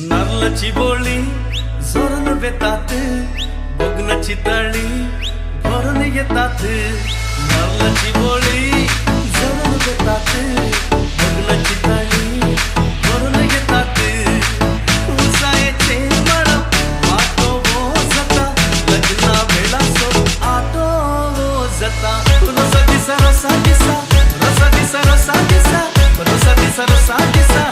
नारळाची बोळी जोरून बेतात, बगनाची तळी भरून येतात. नारळाची बोळी जोरून बेतात, बगनाची तळी भरून येतात. उसायचे मळ आटो जता, लग्ना वेळा सो आटो जता. रसा दिसा रसा दिसा, रसा दिसा रसा दिसा, रसा दिसा रसा दिसा.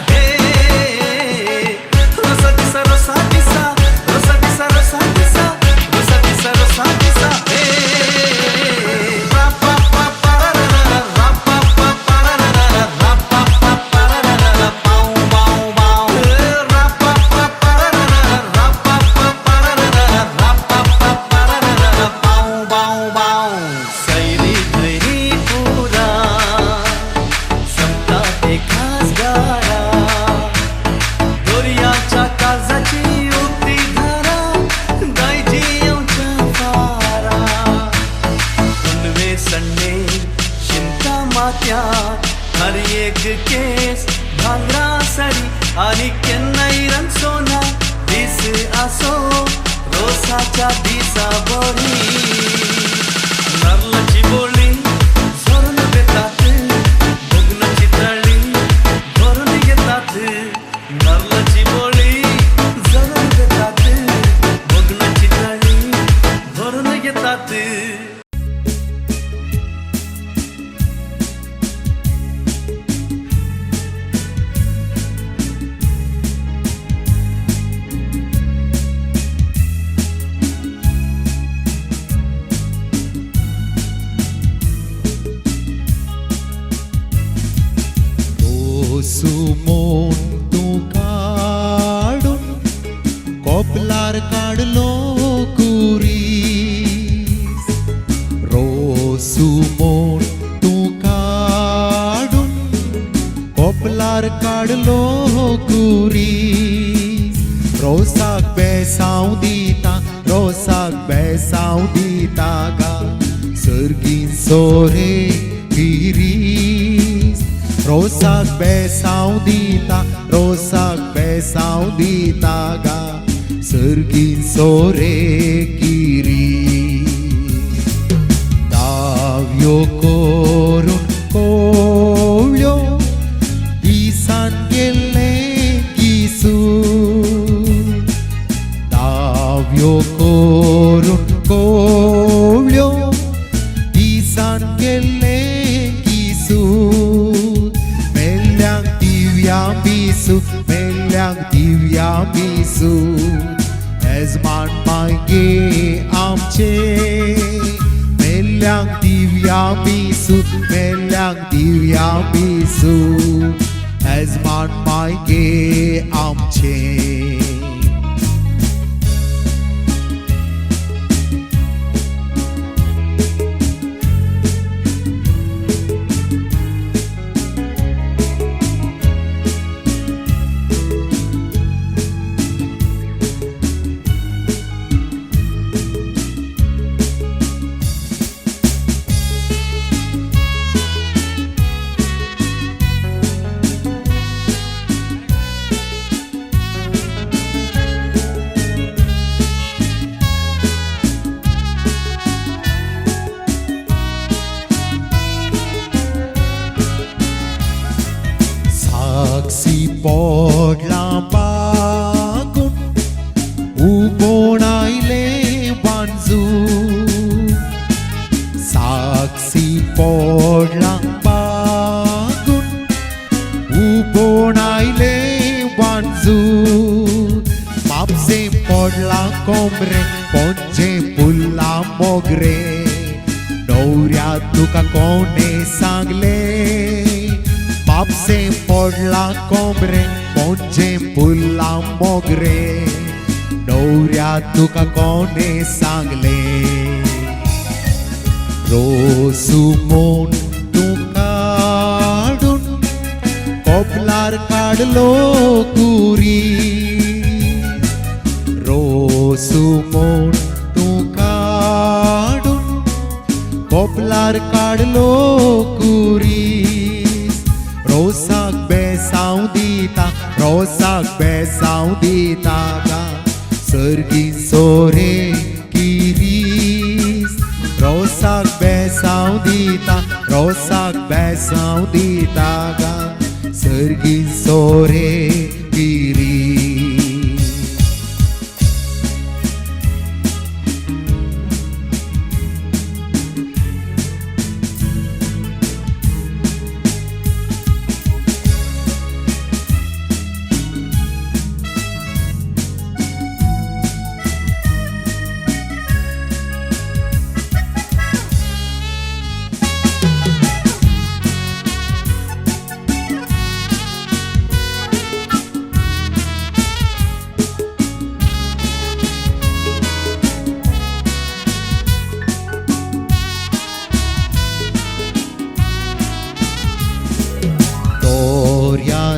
हर एक केस भांगरा साडी आणि केन्नाईरन सोना दिस असो रोसाच्या दिसा बरी. नारळाची बोळी जोरून बेतात, बगनाची तळी भरून येतात. नारळाची बोळी जोरून बेतात, बगनाची तळी भरून येतात. सुमोन तू काढून कोपलार काढलो कुरीस. रोसुमोन तू काढून कोपलार काढलो कुरीस. रोसाक बेसांव दिता, रोसाक बेसांव दिता गा सर्गीन सोरे गिरीस. रोसाक बेसांव दिता, रोसाक बेसांव दिता गा सर्गीन सोरे गिरीस. दाव्यो करून कोवळ्यो दिसान गेल्ले किसून. दाव्यो करून कोवळ्यो दिसान गेल्ले किसून. मेल्यांक दिव्या बिसू, मेल्यांक दिव्या बिसू. येजमान मागे आमचे मेल्यांक दिव्या बिसू, मेल्यांक दिव्या बिसू. येजमान मागे आमचे. बाजू म्हापसे पडला कोंबरे पोंचे फुल्ला मोगरे नवऱ्या तुका कोणे सांगले म्हापसे पडला कोंबरे पोंचे फुल्ला मोगरे नवऱ्या तुका कोणे सांगले रोसू मोन तू काढून कोपलार काढलो कुरी रोसू मोन तू काढून कोपलार काढलो कुरी रोसाक बेसाव दिता गा सर्गी सोरे किरीस रोसाक बेसाव दिता गा सर्गी सोरे किरी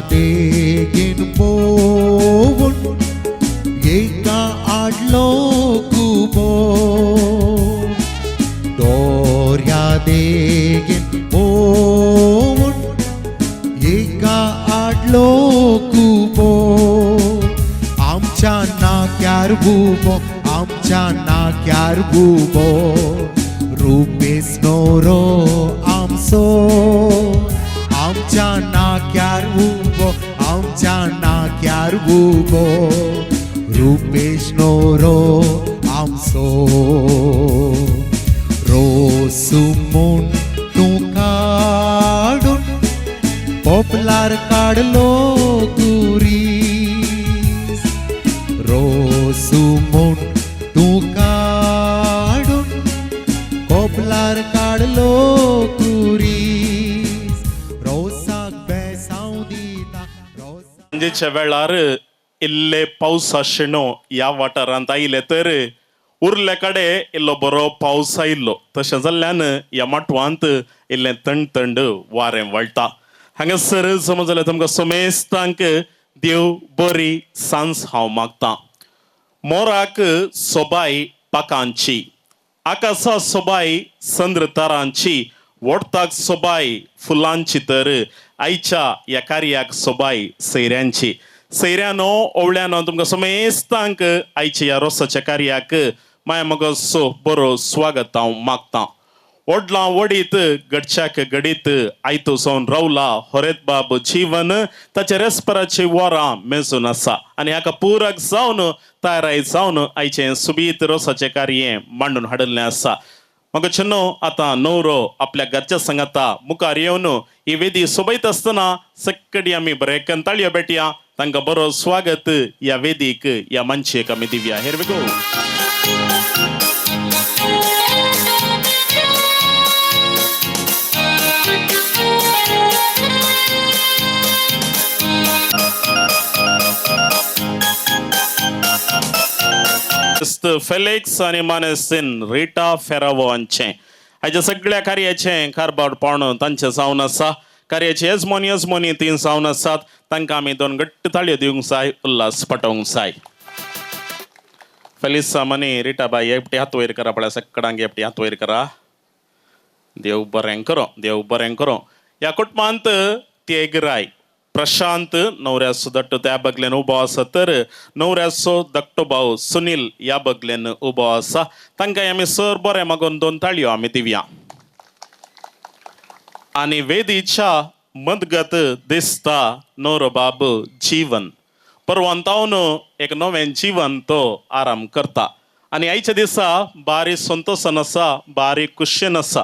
देगीन पोवून एका आडलो कुबो दोर्या देगीन पोवून एका आडलो कुबो आमच्या नाक्यार बुबो रुपेश नोरो आमचो आमच्या नाक्यार उबो रुपेश नोरो आमचो रोसू म्हूण तूं काडून पोपलार काडलो कुरीस रोसू म्हूण तूं काडून पोपलार काडलो कुरीस रोसाक बेसाव दिता सांजेच्या वेळार इल्ले पावस आशिनो ह्या वाठारांत आयले तर उरले कडे इल्लो बरो पावस आयिल्लो तशें जाल्ल्यान ह्या माटवांत इल्लें थंड वारें वळटा हांगासर समज जाल्यार तुमकां समेस्तांक देव बरी सांज हांव मागतां मोराक सोबाय पाकांची आकाशा सोबाय संद्र तारांची वोडताक सोबाय फुलांची तर आयच्या ह्या कार्याक सोबाय सैऱ्यांची सैऱ्यानो ओवळ्यानो तुमकां समेस्तांक आयच्या ह्या रोसाच्या कार्याक माया मोगोसो बरो स्वागत हांव मागतां ओडलां वडीत गडच्याक गडीत आयतो सावन रावला होरेत बाब जीवन ताचे रेस्पराची वरां मेजून आसा आनी हाका पुरक जावन तयाराय जावन आयचें सुबीत रोसाचें कार्य मांडून हाडिल्लें आसा मग चिन्नो आता नवरो आपल्या घरच्या संगाता मुखार येवन ही वेदी सोबयत आसतना सक्कडी आमी बरे कंताळयो बेटया तांकां बरो स्वागत ह्या वेदीक ह्या मंचेक आमी दिवया हियर वी गो फेलिक्स आणि मानेसिन रिटा फेरावो हांचे हाच्या सगळ्या कार्याचें कारभार पावण तांचे जावन आसा कार्याचे यजमानी तीन जावन आसात तांकां आमी दोन घट्ट ताळयो दिवंक जाय उल्हास पटोवंक जाय फेलिक्स सामानी रिटा बाई एकटी हात वयर करा पळय सगळ्यांक एकटी हात वयर करा देव बरें करो ह्या कुटुंबांत तिगराय प्रशांत नवऱ्याचो धाकटो त्या बगलेन उबो आसा तर नवऱ्याचो धाकटो भाव सुनील ह्या बगलेन उबो आसा तांकां आमी सर बरें मागून दोन ताळयो आमी दिवया आनी वेदीच्या मदगत दिसता नवरो बाब जीवन परवांतावन एक नवें जीवन तो आराम करता आनी आयच्या दिसा बारी संतोषान आसा बारी कुशीन आसा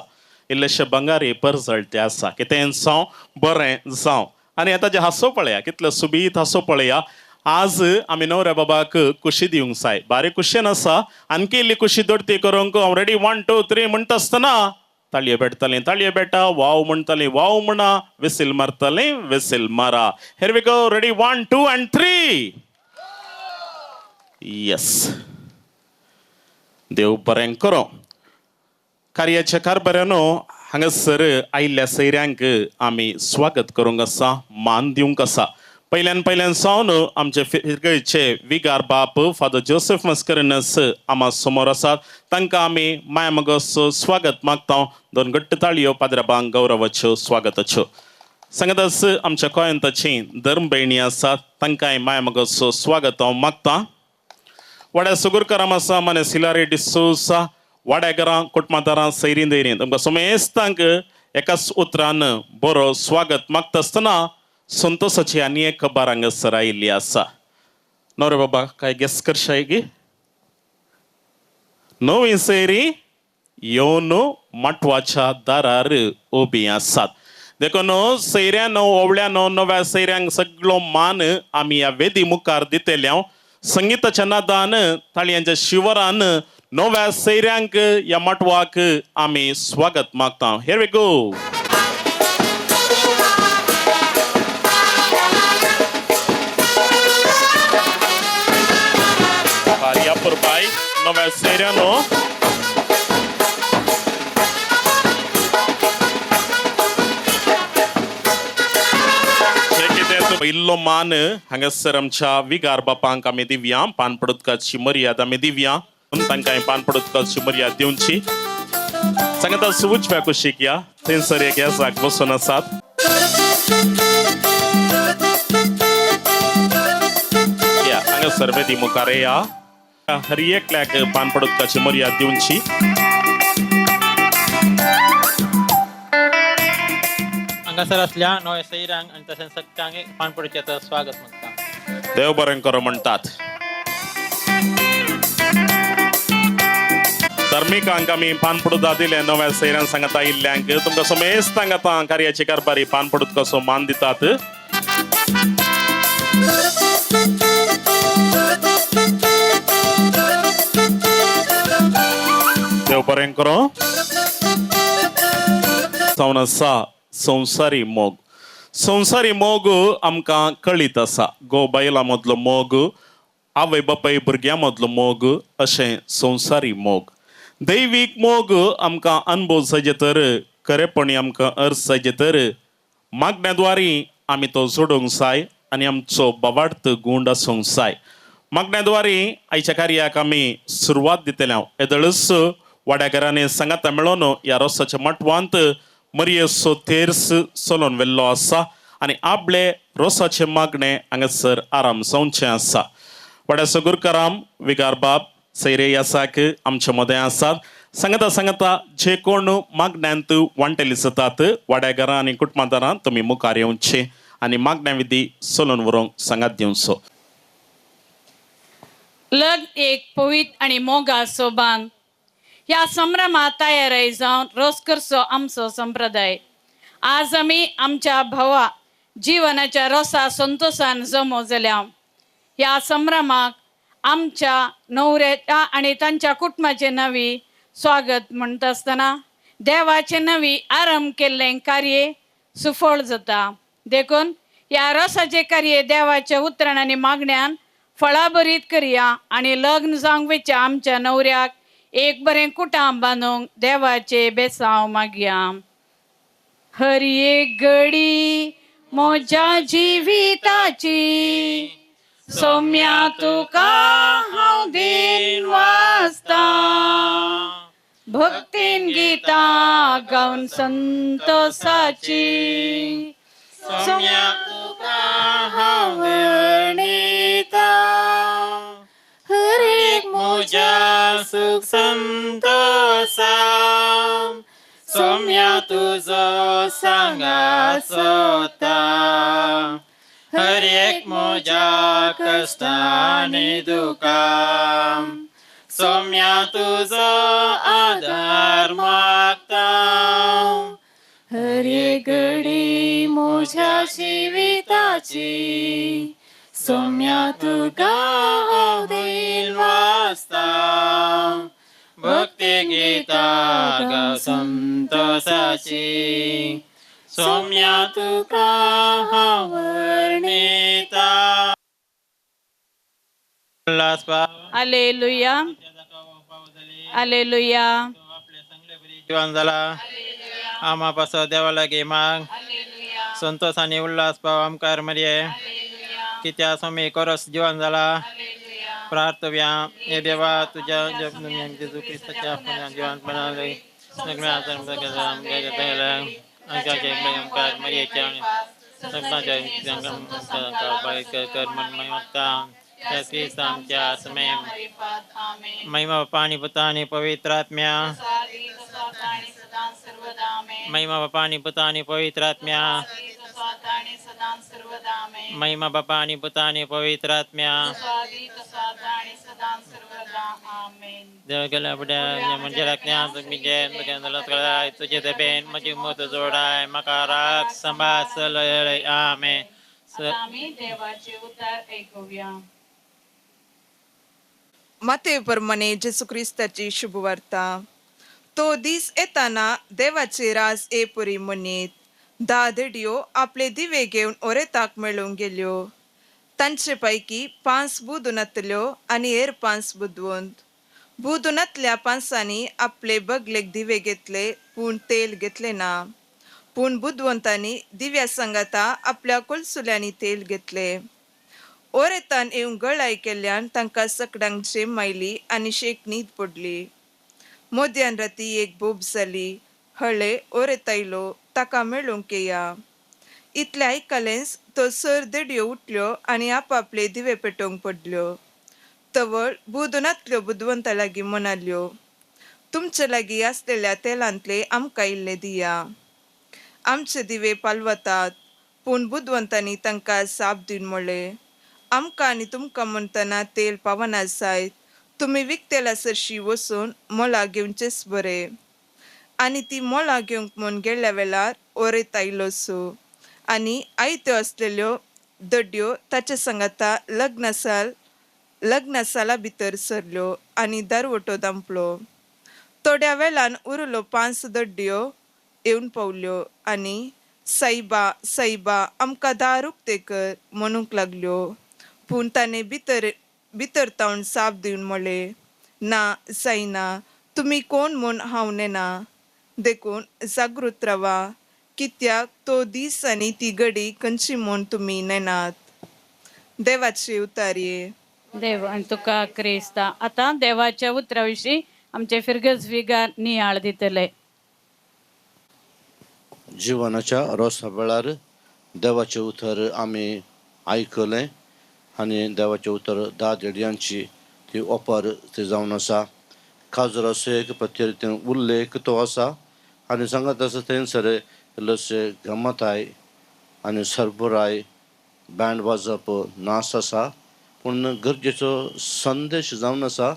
इल्लेशे बंगारी परजळटे आसा कितें जावं बरें जावं आनी आतां जे हांसो पळया कितलो सुबीत हांसो पळया आज आम्ही नवऱ्या बाबाक कुशी दिवंक जाय बारीक कुशेन आसा आणखी इल्ली कुशी दोडती करूंक हांव रेडी 1 2 3 म्हणटा आसतना ताळयो भेटतले ताळयो भेटा वाव म्हणटले वाव म्हणा विसील मारतले विसील मारा here we go ready 1 2 and 3 yes देव बरें करो कार्याच्या कारभारानो हांगासर आयिल्ल्या सैऱ्यांक आमी स्वागत करूंक आसा मान दिवंक आसा पयल्यान सावन आमचे फिरगळचे विगार बाप फादर जोसेफ मस्करनस आमा समोर आसात तांकां आमी माया मोगोस स्वागत मागता दोन घट्ट ताळयो पाद्राबांक गौरवाच्यो स्वागताच्यो सांगताच आमच्या गोंयांताची धर्म भयणी आसात तांकांय माया मोगोस स्वागत हांव मागता वाड्या सुगुरकाराम आसा माने सिलारी डिसोसा वाड्याकारां कुटमातारां सैरीं दैरीं तुमकां समेस्तांक एकाच उतरान बरो स्वागत मागता आसतना संतोषाची आनी एक खबर हांगासर आयिल्ली आसा न्हू बाबा काय गेस करशाय गी नवी सैरी येवन माटवाच्या दारार उबी आसात देखून सैऱ्यान ओवळ्यान नव्या सैऱ्यांक सगळो मान आमी ह्या वेदी मुखार दितेल्या संगीताच्या नादान ताळयांच्या शिवरान नव्या सैऱ्यांक ह्या माटवाक आमी स्वागत मागता here we go Porpai, nova série no. पहिलो मान हांगासर आमच्या विगार बापांक आमी दिवया पान पडोतकाची मर्यादा आमी दिवया तांकां पान पडोतकाची मर्यादा दिवची सांगता उजव्या कुशीक या थंयसर एक येसाक बसून आसात या हांगासर वेदी मुखार या हर एकल्याक पान पडोतकाची मर्यादा दिवची हांगासर असल्या नव्या सैरांक आनी तशेंच सगळ्यांक पान पडोवचें स्वागत म्हणटा देव बरें करो म्हणटात धर्मिकांक आमी पान पडोवता दिले नव्या सैरान सांगता आयिल्ल्यांक तुमकां समेस्तांक आतां कार्याची कारभारी पान पडोवतकाचो मान दितात देव बरें करो जावन आसा संसारी मोग आमकां कळीत आसा गो बायलां मदलो मोग आवय बापाय भुरग्यां मदलो मोग अशें संसारी मोग दैवीक मोग आमकां अनुभव जायचे तर खरेपणी आमकां अर्थ जायचे तर मागण्याद्वारी आमी तो जोडूंक जाय आनी आमचो बवार्थ गूण आसूंक जाय मागण्याद्वारी आयच्या कार्याक आमी सुरवात दितल्या येदळच वाड्याकारांनी सांगाता मेळोन ह्या रोसाच्या मटवांत मरियेचो तेर्स चलोवन व्हेल्लो आसा आनी आपले रोसाचे मागणे हांगासर आराम जावचें आसा वाड्या सगुरकाराम विगार बाब सैरे यासाक आमच्या मदें आसात सांगता जे कोण मागण्यांत वांटेली जातात वाड्याकारां आनी कुटुंबादारां तुमी मुखार येवचें आनी मागण्या विधी चलोवन व्हरूंक सांगात दिवचो लग्न एक पवित्र आणि मोगा सोबान ह्या संभ्रमात तयारी जावन रोस करचो आमचो संप्रदाय आज आमी आमच्या भावा जीवनाच्या रोसा संतोषान जमो जाल्या ह्या संभ्रमाक आमच्या न्हवऱ्याच्या आणि तांच्या कुटुंबाचे नवी स्वागत म्हणटा आसतना देवाचे नवी आरंभ केल्लें कार्य सुफळ जाता देखून ह्या रोसाचे कार्य देवाच्या उतरान आनी मागण्यान फळाभरीत करया आणि लग्न जावंक वेच्या आमच्या न्हवऱ्याक एक बरें कुटाम बांदूंक देवाचे बेसांव मागया हर एक घडी म्हज्या जिविताची सौम्या तुका हांव दिन वाचता भक्तीन गितां गावन संतोषाची सौम्या तुका हांव वर्णिता हर एक म्हज्या सुख संतोषा सौम्या तुजो सांगाचो हर एक म्हज्या कश्टांनी दुखां सौम्या तुजो आदार मागता हर एक घडी म्हज्या जिविताची सौम्या तुका होईल वाचता भक्ती गीता गाव संतोषाची सौम्या तुका वर्णिता उल्हास पाव हालेलुया हालेलुया आपले सगळे बरी जीवन झाला आम्हापासून देवाला गे माग संतोष आणि उल्हास पाव आमकार मरिये कित्या स्वामी करस जीवन झाला प्रार्थव्या हे देवा तुझ्या जेजू ख्रिस्ताच्या जीवन बनवले आमच्या समय महिमा पाणी पुतानी पवित्र आत्म्या महिमा बापा आणि पुता आणि पवित्र आत्म्या महिमा बापा आणि पुता आणि पवित्र आत्म्या देव गेल्या बुड्या म्हणजे तुझे बेन माझी मोत जोडाय मका राग संभासल आमे देवाचे उद्धार ऐकूया. मातेप्रमाणे जेसू ख्रिस्ताची शुभवार्ता. तो दीस येताना देवाचे रास येपरी म्हणीत 10 देडयो आपले दिवे घेऊन ओरेताक मेळून गेल्यो. तांचे पैकी 5 बुदुनातल्यो आणि हेर 5 बुदवंत. बुदुनातल्या 5 आपले बगलेक दिवे घेतले पूण तेल घेतले ना. पूण बुदवंतांनी दिव्या संगता आपल्या कोलसुल्यांनी तेल घेतले. ओरेतान येऊन गळाय केल्यान तांकां सकडांक जेम मायली आनी शेक न्हीद पडली. मोद्यान राती एक बोब जाली. हळे ओरेतायलो ताका मेळूंक येया. इतले आयकलेंच तो सर देडयो उठल्यो आनी आपापले दिवे पेटोवंक पडल्यो. तवळ बुदुनातल्यो बुदवंता लागीं म्हणाल्यो, तुमचे लागीं आसलेल्या तेलांतले आमकां इल्ले दिया. आमचे दिवे पालवतात. पूण बुदवंतांनी तांकां साप दिवन म्हणलें, आमकां आनी तुमकां म्हणटना तेल पावना जायत. तुमी विकतेला सरशी वचून मोला घेवचेच बरे. आनी ती मोला घेवंक म्हूण गेल्ल्या वेळार ओरेत आयलोसो. आनी आयत्यो आसलेल्यो दड्यो ताचे सांगाता लग्नासाला भितर सरल्यो आनी दारवटो दांपलो. थोड्या वेळान उरलो 5 दड्यो येवन पावल्यो आनी साईबा साईबा आमकां दार उक्ते कर म्हणूंक लागल्यो. पूण ताणें भितर तावन साप दिवन म्हणलें, ना जायना, तुमी कोण म्हूण हांव नेना. देखून जागृत रावा, कित्याक तो दीस आनी ती घडी खंयची म्हूण तुमी नेनात. देवाचे उतार्ये. देव आणि तुका क्रिस्ता. आता देवाच्या उतराविषयी आमचे फिरगज विगार नियाळ दितले. जिवनाच्या रोसा वेळार देवाचे उतर आमी आयकलें आनी देवाचे उतर 10 देडयांची ती ओपर ती जावन आसा. काजर असो एक प्रत्येक उल्लेख तो आसा आनी सांगत आसा थंयसर इल्लोशे गमताय आनी सरबराय बँड वाजप नाच आसा. पूण गरजेचो संदेश जावन आसा.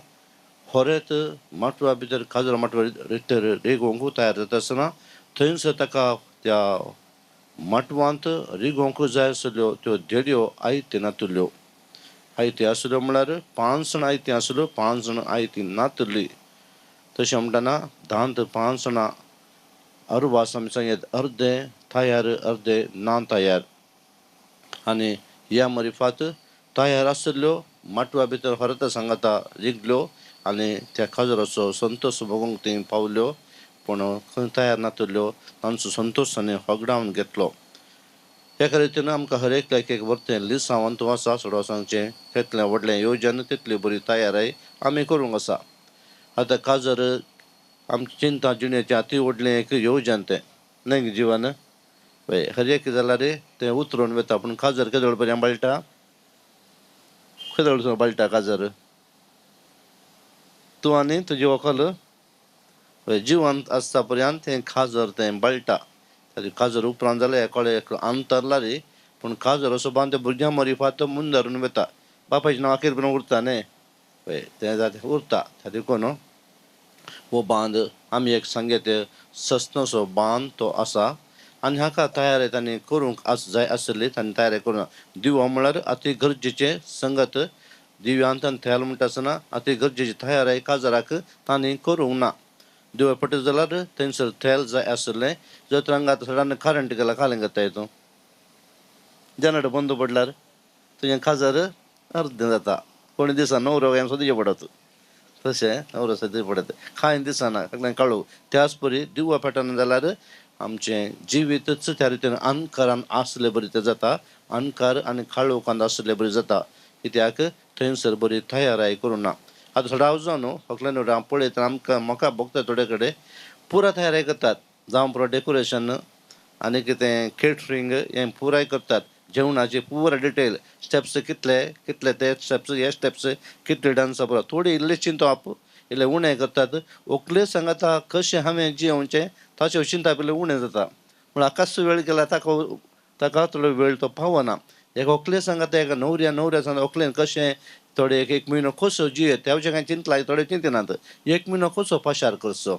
होरेत माटवा भितर काजर माटवा भितर रेगोवंक तयार जाता आसतना थंयसर ताका त्या माटवांत रिगोवंक जाय आसल्यो त्यो देडयो आयत्यो नातल्यो. आयत्यो आसल्यो म्हळ्यार 5 जाण आयत्यो आसल्यो, 5 जाण आयती नातली. तशें म्हणटना 10 5 जाणां अरवास आमी सांगेत अर्दे तयार अर्दे ना तयार. आनी ह्या मरिफात तयार आसल्यो माटवा भितर हरता सांगाता रिगल्यो आनी त्या काजराचो संतोश भोगूंक थंय पावल्यो. पूण खंय तयार नातल्यो तांचो संतोश ताणें होगडावन घेतलो. एका रितीन आमकां हर एक वर्तें लिसांवंत आसा सोडो सांगचें. तितलें व्हडलें येवजन तितली बरी तयारी आमी करूंक आसा. आतां काजर आमची चिंता जिणेचें अती व्हडलें एक येवजन तें न्हय जिवन. हर एक जाल्यार तें उतरून वता. पूण काजर केदोळ पर्यंत बळटा, केदोळ बळटा काजर. तूं आनी तुजी व्हंकल जिवंत आसता पर्यंत तें काजर तें बळटा. काजर उपरांत जाल्यार कळे अंतरला रे. पूण काजर असो बांद त्या भुरग्यां मरिफात मुंदरून वता. बापायचें नांव आखेर पर्यंत उरता न्हय. तें जाता उरता. त्या देखून हो बांद आमी एक सांगेत सस्तनसो बांद तो आसा. आनी हाका तयारी तांणी करूंक जाय आसली तांणी तयारी करूं दिवो म्हळ्यार अति गरजेचे संगत दिव्यांतान थेल म्हणटा आसतना अति गरजेची तयारी काजाराक तांणी करूंक ना दिवो पडटा जाल्यार थंयसर थेल जाय आसलें जर तर आतां सडन करंट गेला कालें करता येतो जनरेटर बंद पडल्यार तुजें काजार अर्दें जाता कोणी दिसा णव हें सुद्दां दिवचें पडत तशें णव सुद्दां पडत कांय दिसना काळू त्याच परी दिवो पेटना जाल्यार आमचें जिवीतच त्या रितीन अंधकारान आसलें बरी तें जाता अंधकार आनी काळोखांत आसलें बरी जाता कित्याक थंयसर बरी तयारी करूं ना आतां सडाव जावन हकल्यान हांव पळयता आमकां म्हाका भोगता थोडे कडेन पुरा तयारी करतात जावं पुरो डेकोरेशन आनी कितें केटरिंग हें पुराय करतात जेवणाचे पुरा डिटेल स्टेप्स कितले कितले ते स्टेप्स हे स्टेप्स कितले डान्स पुरो थोडी इल्ले चिंतो आप इल्ले उणें करतात ओकले सांगता कशें हांवें जेवचें तशें चिंता पयलें उणें जाता म्हळ्यार कसो वेळ गेला ताका थोडो वेळ तो पावना एक ओकले सांगता एका न्हवऱ्या सांगता ओकलेन कशें थोडे एक म्हयनो कसो जियेत त्या विशयी कांय चिंतला थोडे चिंतिनात एक म्हयनो कसो पाशार करचो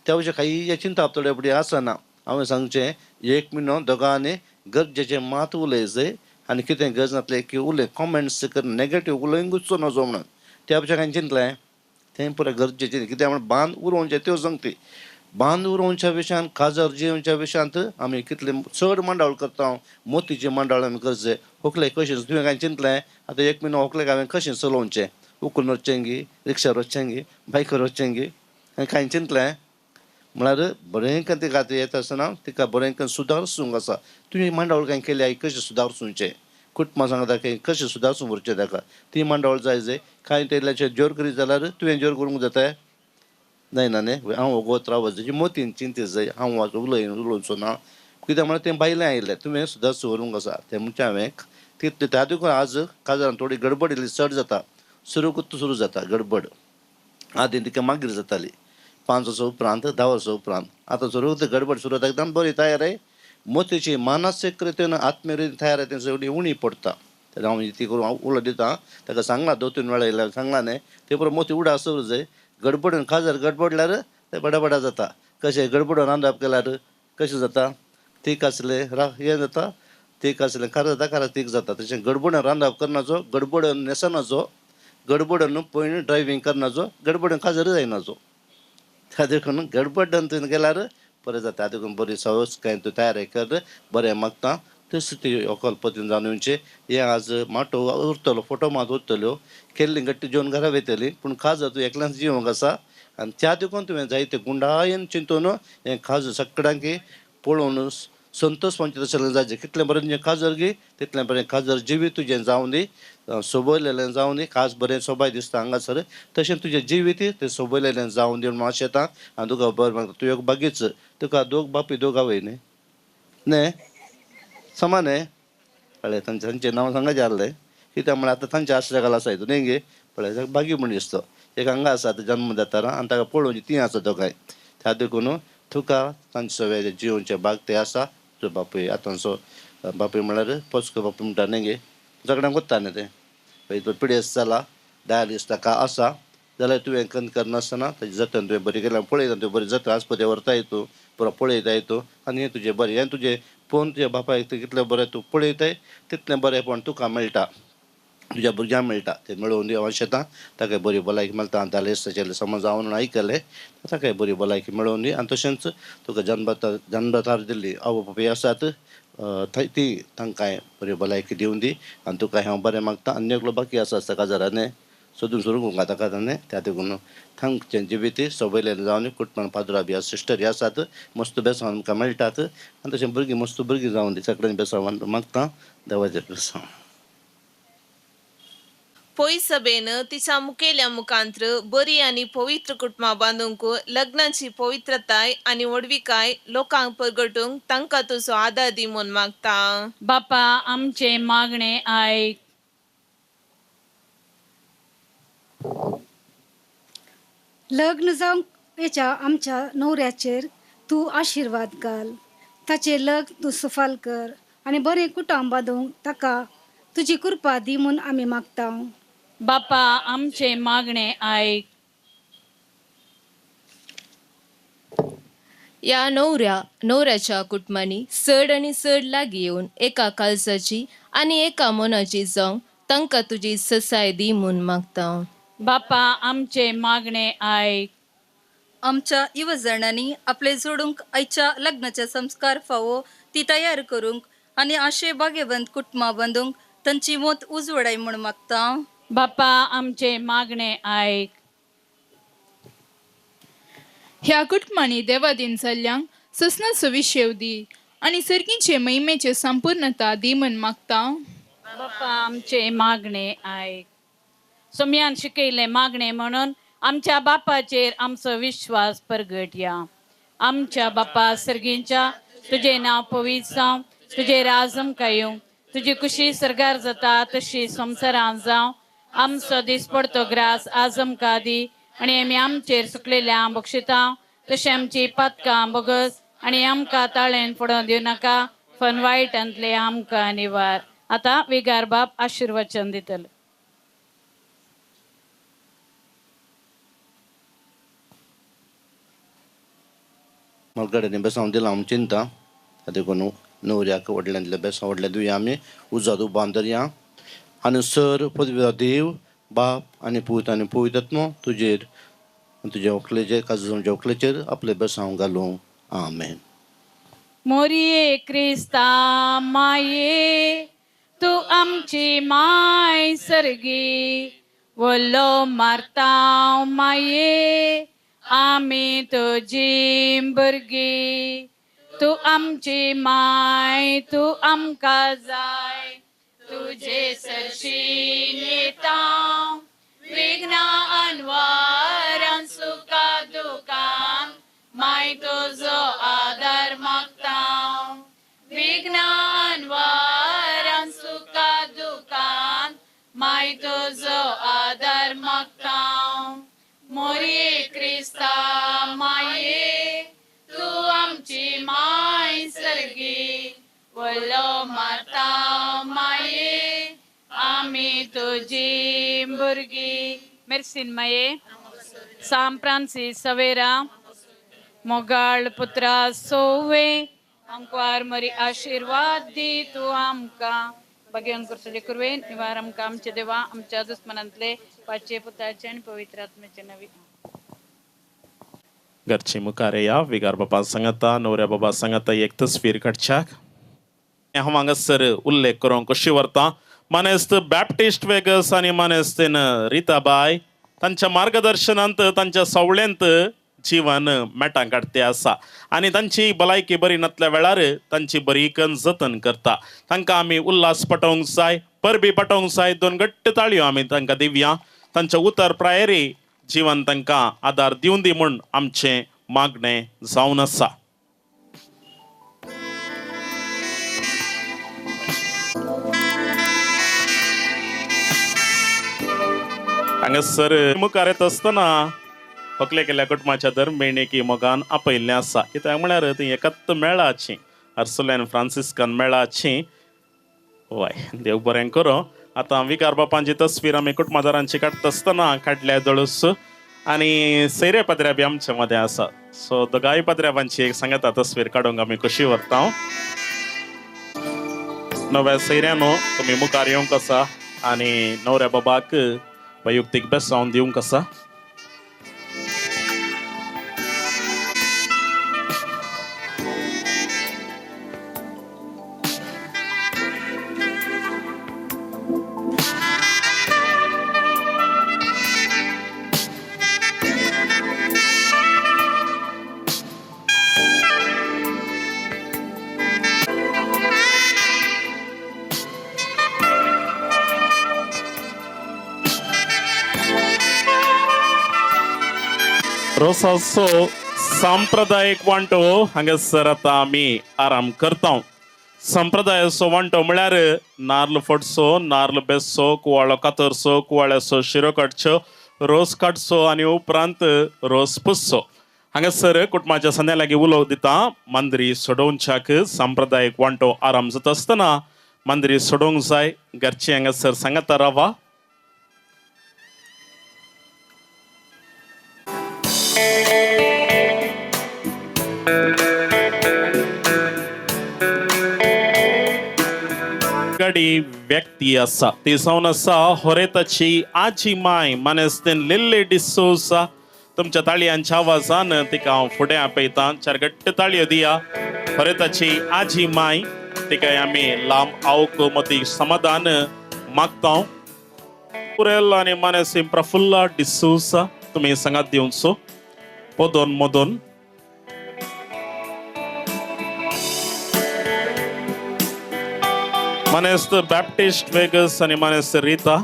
त्या विशयी काही चिंता थोडे फुडें आसना हांवें सांगचें एक म्हयनो दोगांनी गरजेचें मात उलयचें आनी कितें गरज नासलें की उलय कॉमेंट्स कर नेगेटीव उलयंकूच नजो म्हणून त्या विशयी कांय चिंतलें तें पुरो गरजेचें कित्याक म्हण बांद उरोवचें त्यो सांगती बांद उरोवच्या विशयान काजार जिवच्या विशयांत आमी कितले चड मांडावळ करता मोतीचें मांडावळ आमी करचें होकले कशें तुवें कांय चिंतलें आतां एक म्हयनो होकलेक हांवें कशें चलोवचें उखलून वचचें गी रिक्षार वचचें गी बायकार वचचें गी कांय चिंतलें म्हळ्यार बरें करून तिका येता आसतना तिका बरें करून सुदारसूंक आसा तुवें मांडावळ कांय केली आई कशें सुदारसूंचें कुटुंबां सांगता की कशें सुदारसूंक व्हरचें ताका ती मांडावळ जाय कांय तेल्याचें जोर करीत जाल्यार तुवें जोर करूंक जाता जायना न्ही हांव वोगोत रावत तेजी मोतीन चिंतीत जाय हांव उलोवचो ना कित्याक म्हळ्यार तें बायलें आयिल्लें तुवें सुदारसूं व्हरूंक आसा तें म्हणचें हांवें तितलें त्या देखून आज काजारान थोडी गडबड इल्ली चड जाता सुरू जाता गडबड आदीं तिका मागीर जाताली 5 वर्सां उपरांत 10 वर्सां उपरांत आतां सुरू गडबड सुरू जाता एकदम बरी तयारी मोतीची मानसीक रितीन आत्मीय रितीन तयारी तें सगळी उणी पडटा हांव ती करून हांव उलो दितां ताका सांगलां 2-3 वेळा येयल्यार सांगलां न्ही ते पुरो मोती उडा आसूं जाय गडबडून काजार गडबडल्यार तें बडा जाता कशें गडबडून रांदप केल्यार कशें जाता तीख आसलें हें जाता तीख आसलें खार जाता खारा तीख जाता तशें गडबडून रांदप करनाचो गडबडून न्हेसनाचो गडबडून पयलीं ड्रायव्हींग करनाचो गडबडून काजार जायनाचो त्या देखून गडबडून तुवें गेल्यार बरें जाता त्या देखून बरी सवस कांय तूं तयारी कर बरें मागता तस ती अकल पतीन जावन येवचें हें आज माटो उरतलो फोटो मात उरतल्यो केल्ली गट्टी जेवन घरा वयतली पूण काज तूं एकल्याच जिवंक आसा आनी त्या देखून तुवें जायते गुंडायेन चिंतून हें काज सगळ्यांक पळोवन संतोश पंच तशें जायचें कितलें बरें तुजें काजर गी तितलें बरें काजर जिवीत तुजें जावं दी सोबयलेलें जावं दी काज बरें सोबाय दिसता हांगासर तशें तुजें जिवीत तें सोबयलेलें जावं दी म्हूण मातशें येता आनी तुका बरें मागता तुवें बागीच तुका दोग बापूय दोग आवय न्ही समान कळ्ळें तांचें नांव सांगाचें आसलें कित्याक म्हळ्यार आतां तांचे आश्रय घाल आसा हितून न्ही गे पळय बागी म्हण दिसतो एक हांगा आसा आतां जल्म जाता आनी ताका पळोवची ती आसा दोगांय त्या देखून तुका तांचे सगळे जिवनचे भाग ते आसा तुजो बापूय आतांचो बापूय म्हळ्यार पोचको बापूय म्हणटा न्ही गे झगड्यांक वता न्ही तें हितून पिडेस्त जाला डायलिसीस ताका आसा जाल्यार तुवें कन्न करनासतना ताजें जतन तुवें बरें केलें पळयता तुवें बरें जतन आस्पत्रेक व्हरता येतू पुरो पळयता येतू आनी हें तुजें बरें हें तुजें पळोवन तुज्या बापायक कितलें बरें तूं पळयताय तितलें बरेंपण तुका मेळटा तुज्या भुरग्यांक मेळटा तें मेळोवन दिवं अशें येता ताका बरी भलायकी मेळटा डायलिसीसाचें समज हांव आयकलें ताका बरी भलायकी मेळोवन दी आनी तशेंच तुका जन्मतार दिल्ली आवय बापूय आसात ती तांकांय बरी भलायकी दिवन दी आनी तुका हांव बरें मागता आनी एकलो बाकी आसा ताका काजारांनी सोदून सोडूंक ताका ताणें त्या देखून तांचें जिवीत सोबयलेलें जावन कुटुंबान पाद्रा बी सिस्टरी आसात मस्त बेसांव आमकां मेळटात आनी तशें भुरगीं मस्त भुरगीं जावन दी सगळ्यांनी बेसांव मागता देवाचें बेसांव पै सभेन तिच्या मुखेल्या मुखांत्र बरी आनी पवित्र कुटुंबां बांदूंक लग्नाची पवित्रताय आनी वडविकाय लोकांक परगटूंक तांकां तुजो आदार दी म्हूण मागता बापा आमचे मागणे आयक लग्न जावंक आमच्या न्हवऱ्याचेर तूं आशिर्वाद घाल ताचें लग्न तूं सफल कर आनी बरें कुटुंब बांदूंक ताका तुजी कृपा दी म्हूण आमी मागता बापा आमचे मागणे आयक या नवऱ्याच्या कुटुंबांनी चड आनी चड लागीं येवन एका काळजाची आनी एका मनाची जावं तांकां तुजी ससाय दी म्हूण मागता. बापा आमचे मागणे आयक. आमच्या युवजणांनी आपले जोडूंक आयच्या लग्नाचे संस्कार फावो ती तयार करूंक आनी आशे भाग्यवंत कुटुंबां बांदूंक तांची मोत उजवडाय म्हूण मागता. बापा आमचे मागणे आयक. ह्या कुटुंबांनी देवादीन चल्यांक ससनाचो विशेव दी आनी सर्गीचे महिमेचे संपूर्णता दी म्हूण मागता. बापा आमचे मागणे आयक. सोम्यान शिकयले मागणे म्हणून आमच्या बापाचेर आमचो विश्वास परगटया. आमच्या बापा सर्गींच्या तुझे नाव पवित्र जावं, तुझे राज आमकां येवं, तुजी कुशी सरगार जाता तशी संवसारांत जावं. आमचो दीस पडतो ग्रास आज आमकां दी आनी आमी आमचेर सुकलेल्या बक्षिता तशें आमची पातकां बोगस आनी आमकां ताळेन पडोवन दिवं नाका, पण वायटांतले आमकां निवार. आतां विगार बाप आशिर्वचन दितलो. मलगड्यांनी बेसांव दिलां आमी चिंता देखून न्हवऱ्याक व्हडल्यांतले बेसांव व्हडलें दिवया आमी उजवात उबान धरया आनी सर पदवीचा देव बाप आनी पूत आनी पवित्र आत्मो तुजेर तुज्या व्हंकलेचेर काजूच्या व्हंकलेचेर आपले बेसांव घालूं. आमेन. मोरये क्रिस्ता माये तू आमची माय सर्गी, वल्लो मारतांव माये आमी तुजी भुरगी. तू आमची माय तू आमकां जाय, तुजे सरशीन येतां विघ्ना अनवारान सुखा दुखान माय तुजो आदार मागतां. विघ्ना अनवारान सुखा दुखान माय तुजो आदार मागतां. मोरये क्रिस्ता माये तू आमची माय सर्गी, वल्लो माता माये आमी तुजी भुरगी. मेर्सीन माये सान फ्रांसीस सवेरा मोगाळ पुत्रा सोवे आमकां मरी आशिर्वाद दी. तू आमकां भगवान करतले कुरवेन निवार आमकां आमचे देवा आमच्या दुस्मनांतले पाचे पुताचे आनी पवित्र आत्म्याचे नवी. घरची मुखार या विगार बाबा सांगता नवऱ्या बाबा सांगता एक तस्वीर काडच्याक. हांव हांगासर उल्लेख करूंक कशी व्हरता मानेस्त बॅप्टिस्ट वेगस आनी मानेस्तेन रिताबाई तांच्या मार्गदर्शनांत तांच्या सवळ्यांत जीवन मेटां काडते आसा आनी तांची भलायकी बरी नासल्या वेळार तांची बरी कन जतन करता. तांकां आमी उल्हास पटोवंक जाय, परबी पटोवंक जाय. दोन घट्ट ताळयो आमी तांकां दिवया. तांच्या उतर प्रायरी जीवन तांकां आदार दिवन दी म्हूण आमचें मागणें जावन आसा. हांगासर मुखार येता आसतना व्हंकले केल्या कुटुंबाच्या धर्मेणीकी मोगान आपयल्लें आसा. कित्याक म्हळ्यार थंय एकत्त मेळाची अर्सुलेन फ्रांसिस्कान मेळाची. वय देव बरें करूं. आतां विकार बापांची तस्वीर आमी कुटुंबादारांची काडटा आसतना काडल्या दळूस आनी सैरे पाद्र्या बी आमचे मदें आसा. सो दोगांय पाद्र्यावांची एक सांगता तस्वीर काडूंक आमी कशी व्हरता. नव्या सैऱ्यानो तुमी मुखार येवंक आसा आनी न्हवऱ्या बाबाक वैयक्तीक बेसांव दिवंक आसा. रोसाचो सांप्रदायिक वांटो हांगासर आतां आमी आराम करता. संप्रदायाचो वांटो म्हळ्यार नाल्ल फोडचो, नाल्ल बेसचो, कुवाळो कातरचो, कुवाळ्याचो शिरो काडचो, रोस काडचो आनी उपरांत रोस पुसचो. हांगासर कुटुंबाच्या सन्या लागीं उलोवंक दिता. मांद्री सोडोवच्याक सांप्रदायिक वांटो आराम जाता आसतना मांद्री सोडोवंक जाय. घरची हांगासर सांगता रावा. व्हडली व्यक्ती आसा ती जावन आसा होरेताची आजी माय मानेस्तेन लिल्ले डिसोसा. तुमच्या ताळयांच्या आवाजान तिका हांव फुडें आपयतां. चार घट्ट ताळयो दिया. होरेताची आजी माय तिका आमी लांब आवक मती समाधान मागता. पुरेल आणि मानेसी प्रफुल्ला डिसोसा तुम्ही सांगात दिवचो पोदोन मोदोन. मानेस्त बॅप्टिस्ट वेगस आणि मानेस्त रीता.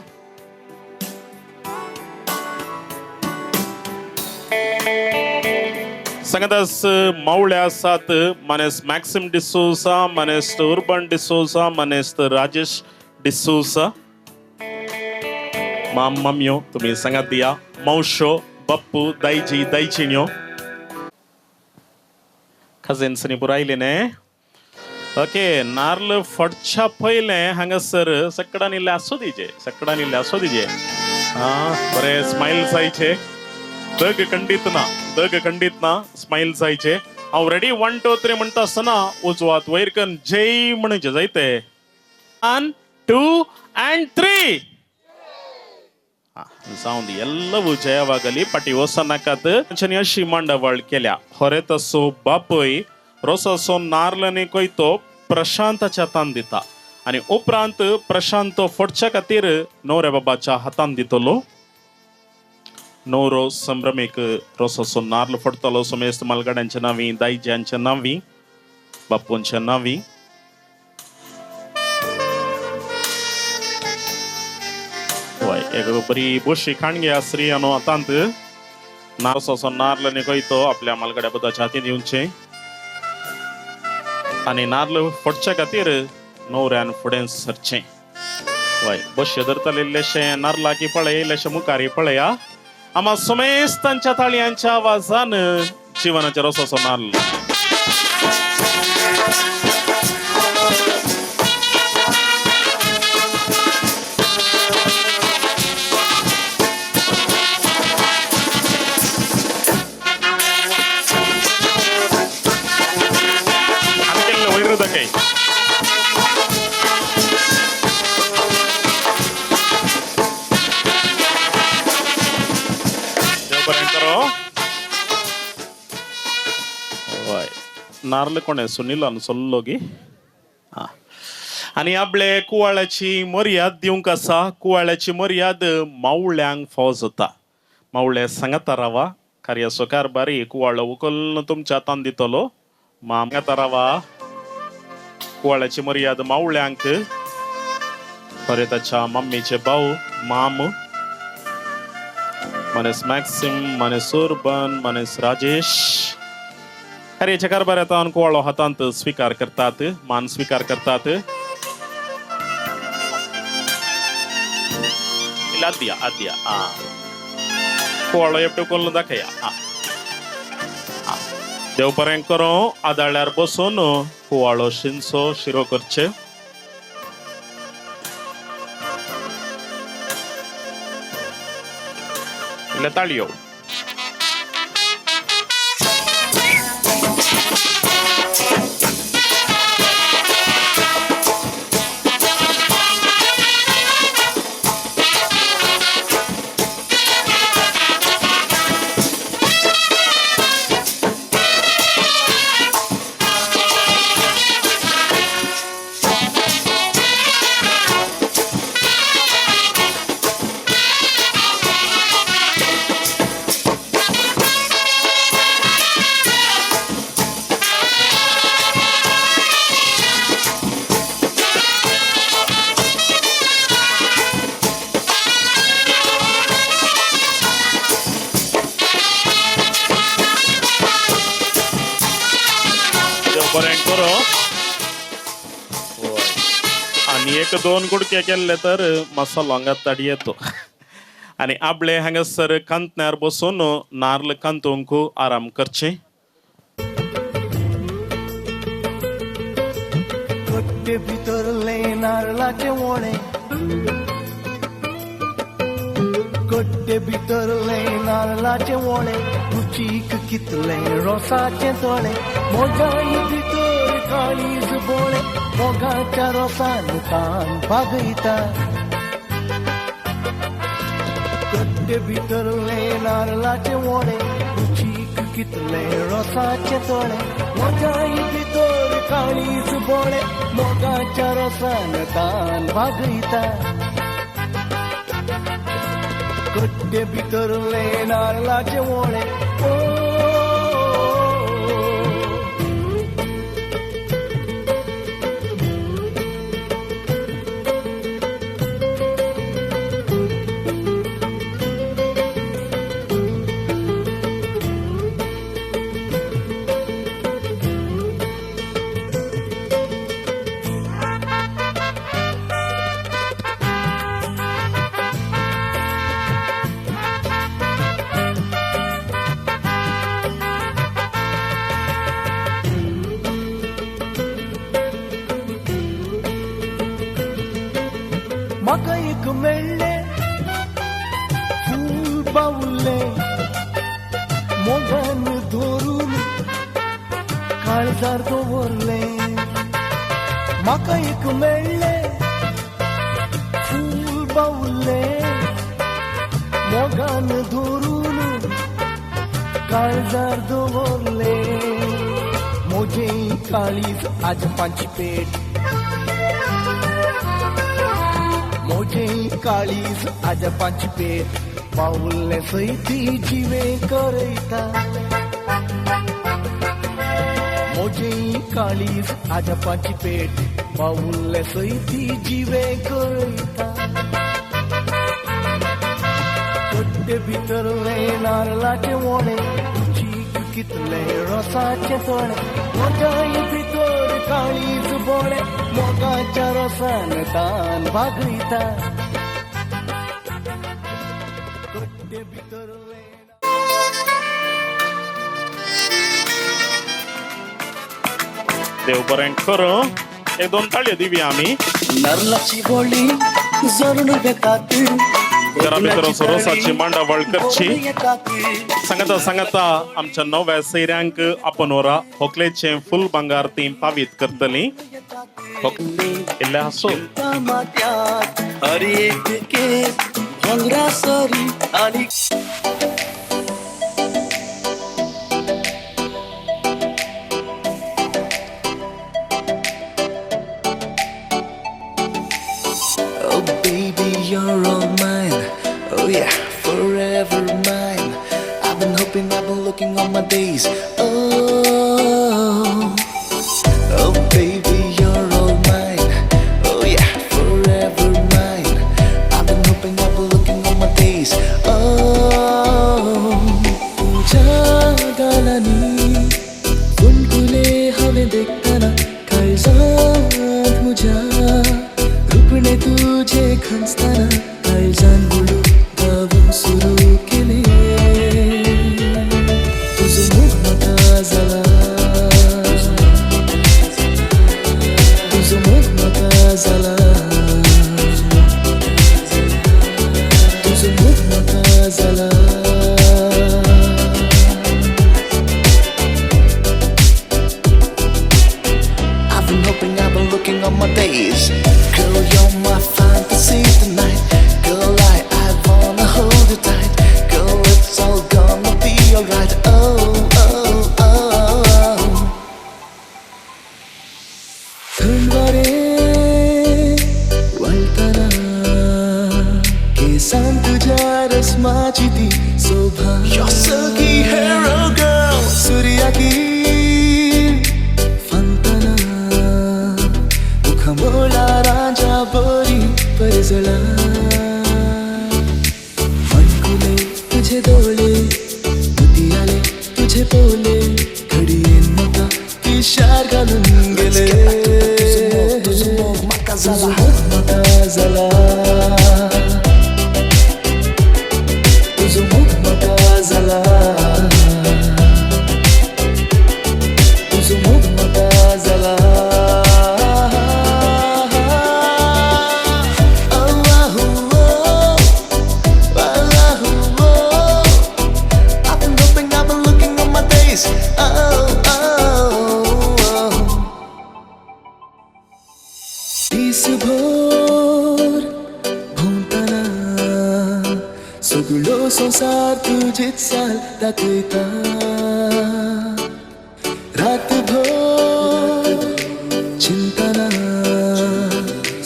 सांगतास मावळे आसात. मानेस्त मॅक्सिम डिसोसा, मानेस्त उर्बन डिसोसा, मानेस्त राजेश डिसोसा. माम्यो तुम्ही सांगात दिया. मौशो, बप्पू, दायजी, दायचिन्यो. खजेन्सनी पुरायले ने. ओके, नार्ल फडच्या पहिले हांगासर सकडा लासो दिजे, सकडा लासो दिजे. बरे स्माइल जायचे. दग खंडित ना स्माइल जायचे. हांव रेडी 1 2 3 म्हणटा आसतना उजवात वैरकन जय म्हणचे जायते. 1 2 and 3 जाऊन ಎಲ್ಲವೂ ಜಯವಾಗಲಿ. ಪಟಿ ಹೊಸನಕತ್ ಅಶಿ ಮಂಡವಳ್ केल्या. ಹೊರೆತಸೋ बापय रोससो नार्लने कोयतो प्रशांताच्या हातान दिता आणि उपरांत प्रशांत फोडच्या खातीर न्हवऱ्या बाबाच्या हातान दितलो. न्हवरो संभ्रमेक रोससो नार्ल फोडतलो. समेस्त मालगाड्यांच्या नावी, दायज्यांच्या नावी, बापूंच्या नावी. एक बरी बोशी खाणगी आसरी अनो आतांत नारसो नार्लने कोयतो आपल्या मालगाड्या बुदाच्या हातीन दिवचे आणि नार्ल फोडच्या खातीर न्हवऱ्यान फुडें सरचे. वय बोशी धरतले इल्लेशे नार्लाकी पळय, इल्लेशे मुखारी पळया. आम्हा समेस्तांच्या ताळयांच्या आवाजान जीवनाच्या रसोसो नार्ल. नार्ल कोणे सुनील सोल्लोगी. आणि आपले कुवाळ्याची मर्याद दिवंक आसा. कुवाळ्याची मर्याद मावळ्यांक फावो जाता. मावळे सांगाता रावा. कार्याचो कारभारी कुवाळो उखलून तुमच्या हातान दितलो. सांगाता रावा. कुवाळ्याची मर्याद मावळ्यांक. होरेताच्या मम्मीचे भाऊ माम, मनेस मॅक्सिम, मनेस उर्बन, मनेस राजेश. कार्याच्या कारभारात कुवाळो हातांत स्वीकार करतात, मान स्वीकार करतात. आद्या कुवाळो एकटो कोण दाखया. देव बरें करो. आदाळ्यार बसून कुवाळो शिंचो शिरो करचे. ताळयो. आणि 1-2 गुडके केले तर मसालो हांगा ताडी येतो. आणि आपले हांगासर कांतण्यार बसून नार्ल कांतोवंक आराम करचे. कट्टे भितरले नारळाचे वणे, कट्टे भितरले नारळाचे वणे, रुचीक कितले रोसाचे तळे, मोजाई भितर काळीज बोळे. मोगाच्या रोसान तान भागयता कट्टे भितरले नारळाचे वोडे रुचीक कितले रोसाचे तोडे मोगाई भितर काळीज बोळे मोगाच्या रोसान तान भागयता कट्टे भितरले नारळाचे वोडे म्हाका एक मेळ्ळे फूल बावुल्ले मोगान धरून काळजार दवरले म्हाका एक मेळ्ळे फूल बावुल्ले मोगान धरून काळजार दवरले मोजे काळीज आज पांची पेट मोजे काळीज आज पांची पेट पावुल्ले सैती जिवे करयता मोजे काळीज आज पांची पेट पावुल्ले सैती जिवे करयता कट्टे भितरले नारळाचे वोडे रुचीक कितले रोसाचे तोडे मोगाई भितर काळीज बोळे मोगाच्या रोसान तान भागयता कट्टे भितरले देव बरें करूं एक दोन ताळयो दिवया आमी नारळाची बोळी जरून बेतात घरा भितर रोसाची मांडावळ करची सांगता आमच्या नव्या सैऱ्यांक आपण वरा होकलेचे फुल भांगार ती पावीत करतली इल्ले हासो हरी एक केस भांगरा सरी आणि Oh baby, you're all mine. Oh yeah, forever mine. I've been hoping, I've been looking all my days. Oh baby, you're all mine. Oh yeah, forever mine. I've been hoping, I've been looking all my days. तुझ्या गालानी गुणगुणे हवे देखताना काळजात तुझ्या रुपणे तुझे खणताना काळजान बुडू गावून सुरू केले तुझं मुख म्हाका जाला तुझं मुख म्हाका जाला तुझं मुख म्हाका जाला I've been hoping, I've been looking on my days. Girl, you're my fantasy tonight. Girl, I wanna hold you tight. Girl, it's all gonna be alright. थंडवारे वळताना केसांत तुझ्या रस्माची ती शोभा You're silky hero girl. सूर्याकी मुखामोळारांच्या बरी परजला मनकुले तुझे डोळे मोती आले तुझे पोले घडीन म्हाका पिशार घालून गेले तुझं मोग म्हाका जाला तुझं मोग म्हाका जाला तुझं मोग म्हाका जाला सगळो संसार तुझीच साल दाखयता रातभर चिंता ना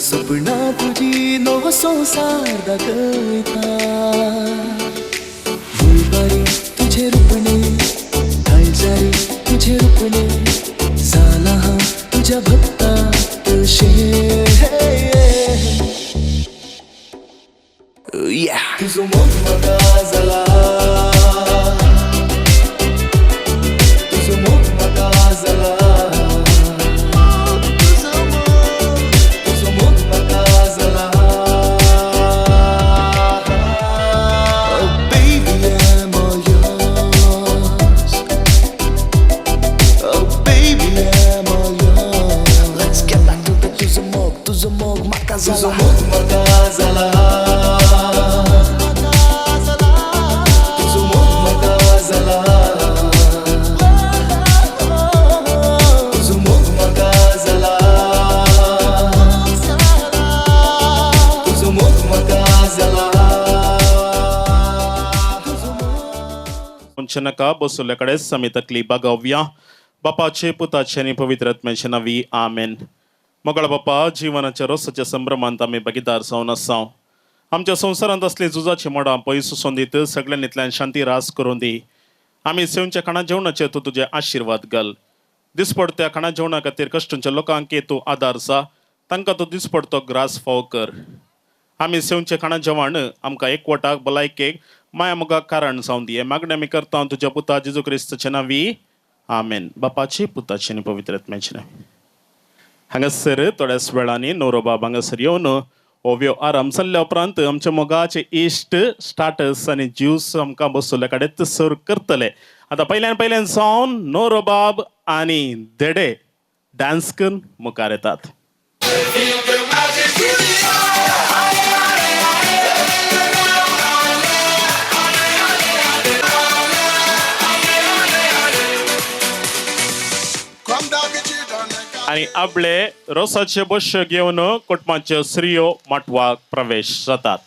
सपना तुझी नवो संसार दाखयता फुलबारी तुझे रूपणे काळजारी तुझे रूपणे जाला हांव तुझ्या भक्ता तुझो मोग म्हाका जाला तुझो मोग म्हाका जाला तुझो मोग म्हाका जाला Oh baby I'm all yours Oh baby I'm all yours Let's get back to the तुझो मोग म्हाका जाला तुझो मोग म्हाका जाला नका बसवल्याकडे समितकली बघावया बापाचे पुताचे आणि पवित्र आत्म्याचे नावी आमेन. मोगळा बापा जीवनाच्या रोसाच्या संभ्रमांत आम्ही बगीदार जावन आसाव. आमच्या संसारांत असले झुजाची मोडां पयस सोंदीत सगळ्यांतल्यान शांती रास करून दी. आम्ही सेवच्या खाणा जेवणाचे तूं तुझे आशीर्वाद घाल. दिसपडत्या खाणा जेवणा खातीर कश्टांच्या लोकांक तूं आदार जा तांकां तूं दिसपडतो ग्रास फाव कर. आम्ही सेवचे खाणा जेवण आमकां एकवटाक भलायकेक माया मोगाक कारण जावन दी. हे मागणें आमी करता तुझ्या पुता जेजू क्रिस्ताच्या नावी आमेन. बापाची पुताची आनी पवित्र आत्म्याचे नावी. हांगासर थोड्याच वेळांनी न्हवरो बाब हांगासर येवन ओव्यो आराम जाल्ल्या उपरांत आमच्या मोगाचे इश्ट स्टार्टर्स आनी ज्यूस आमकां बसवल्या कडेन सर्व करतले. आतां पयल्यान जावन न्हवरो बाब आनी देडे डान्स करून मुखार येतात. आणि आपले रोसाचे बश्य घेऊन कुटुंबाचे स्त्रियो मठवाक प्रवेश जातात.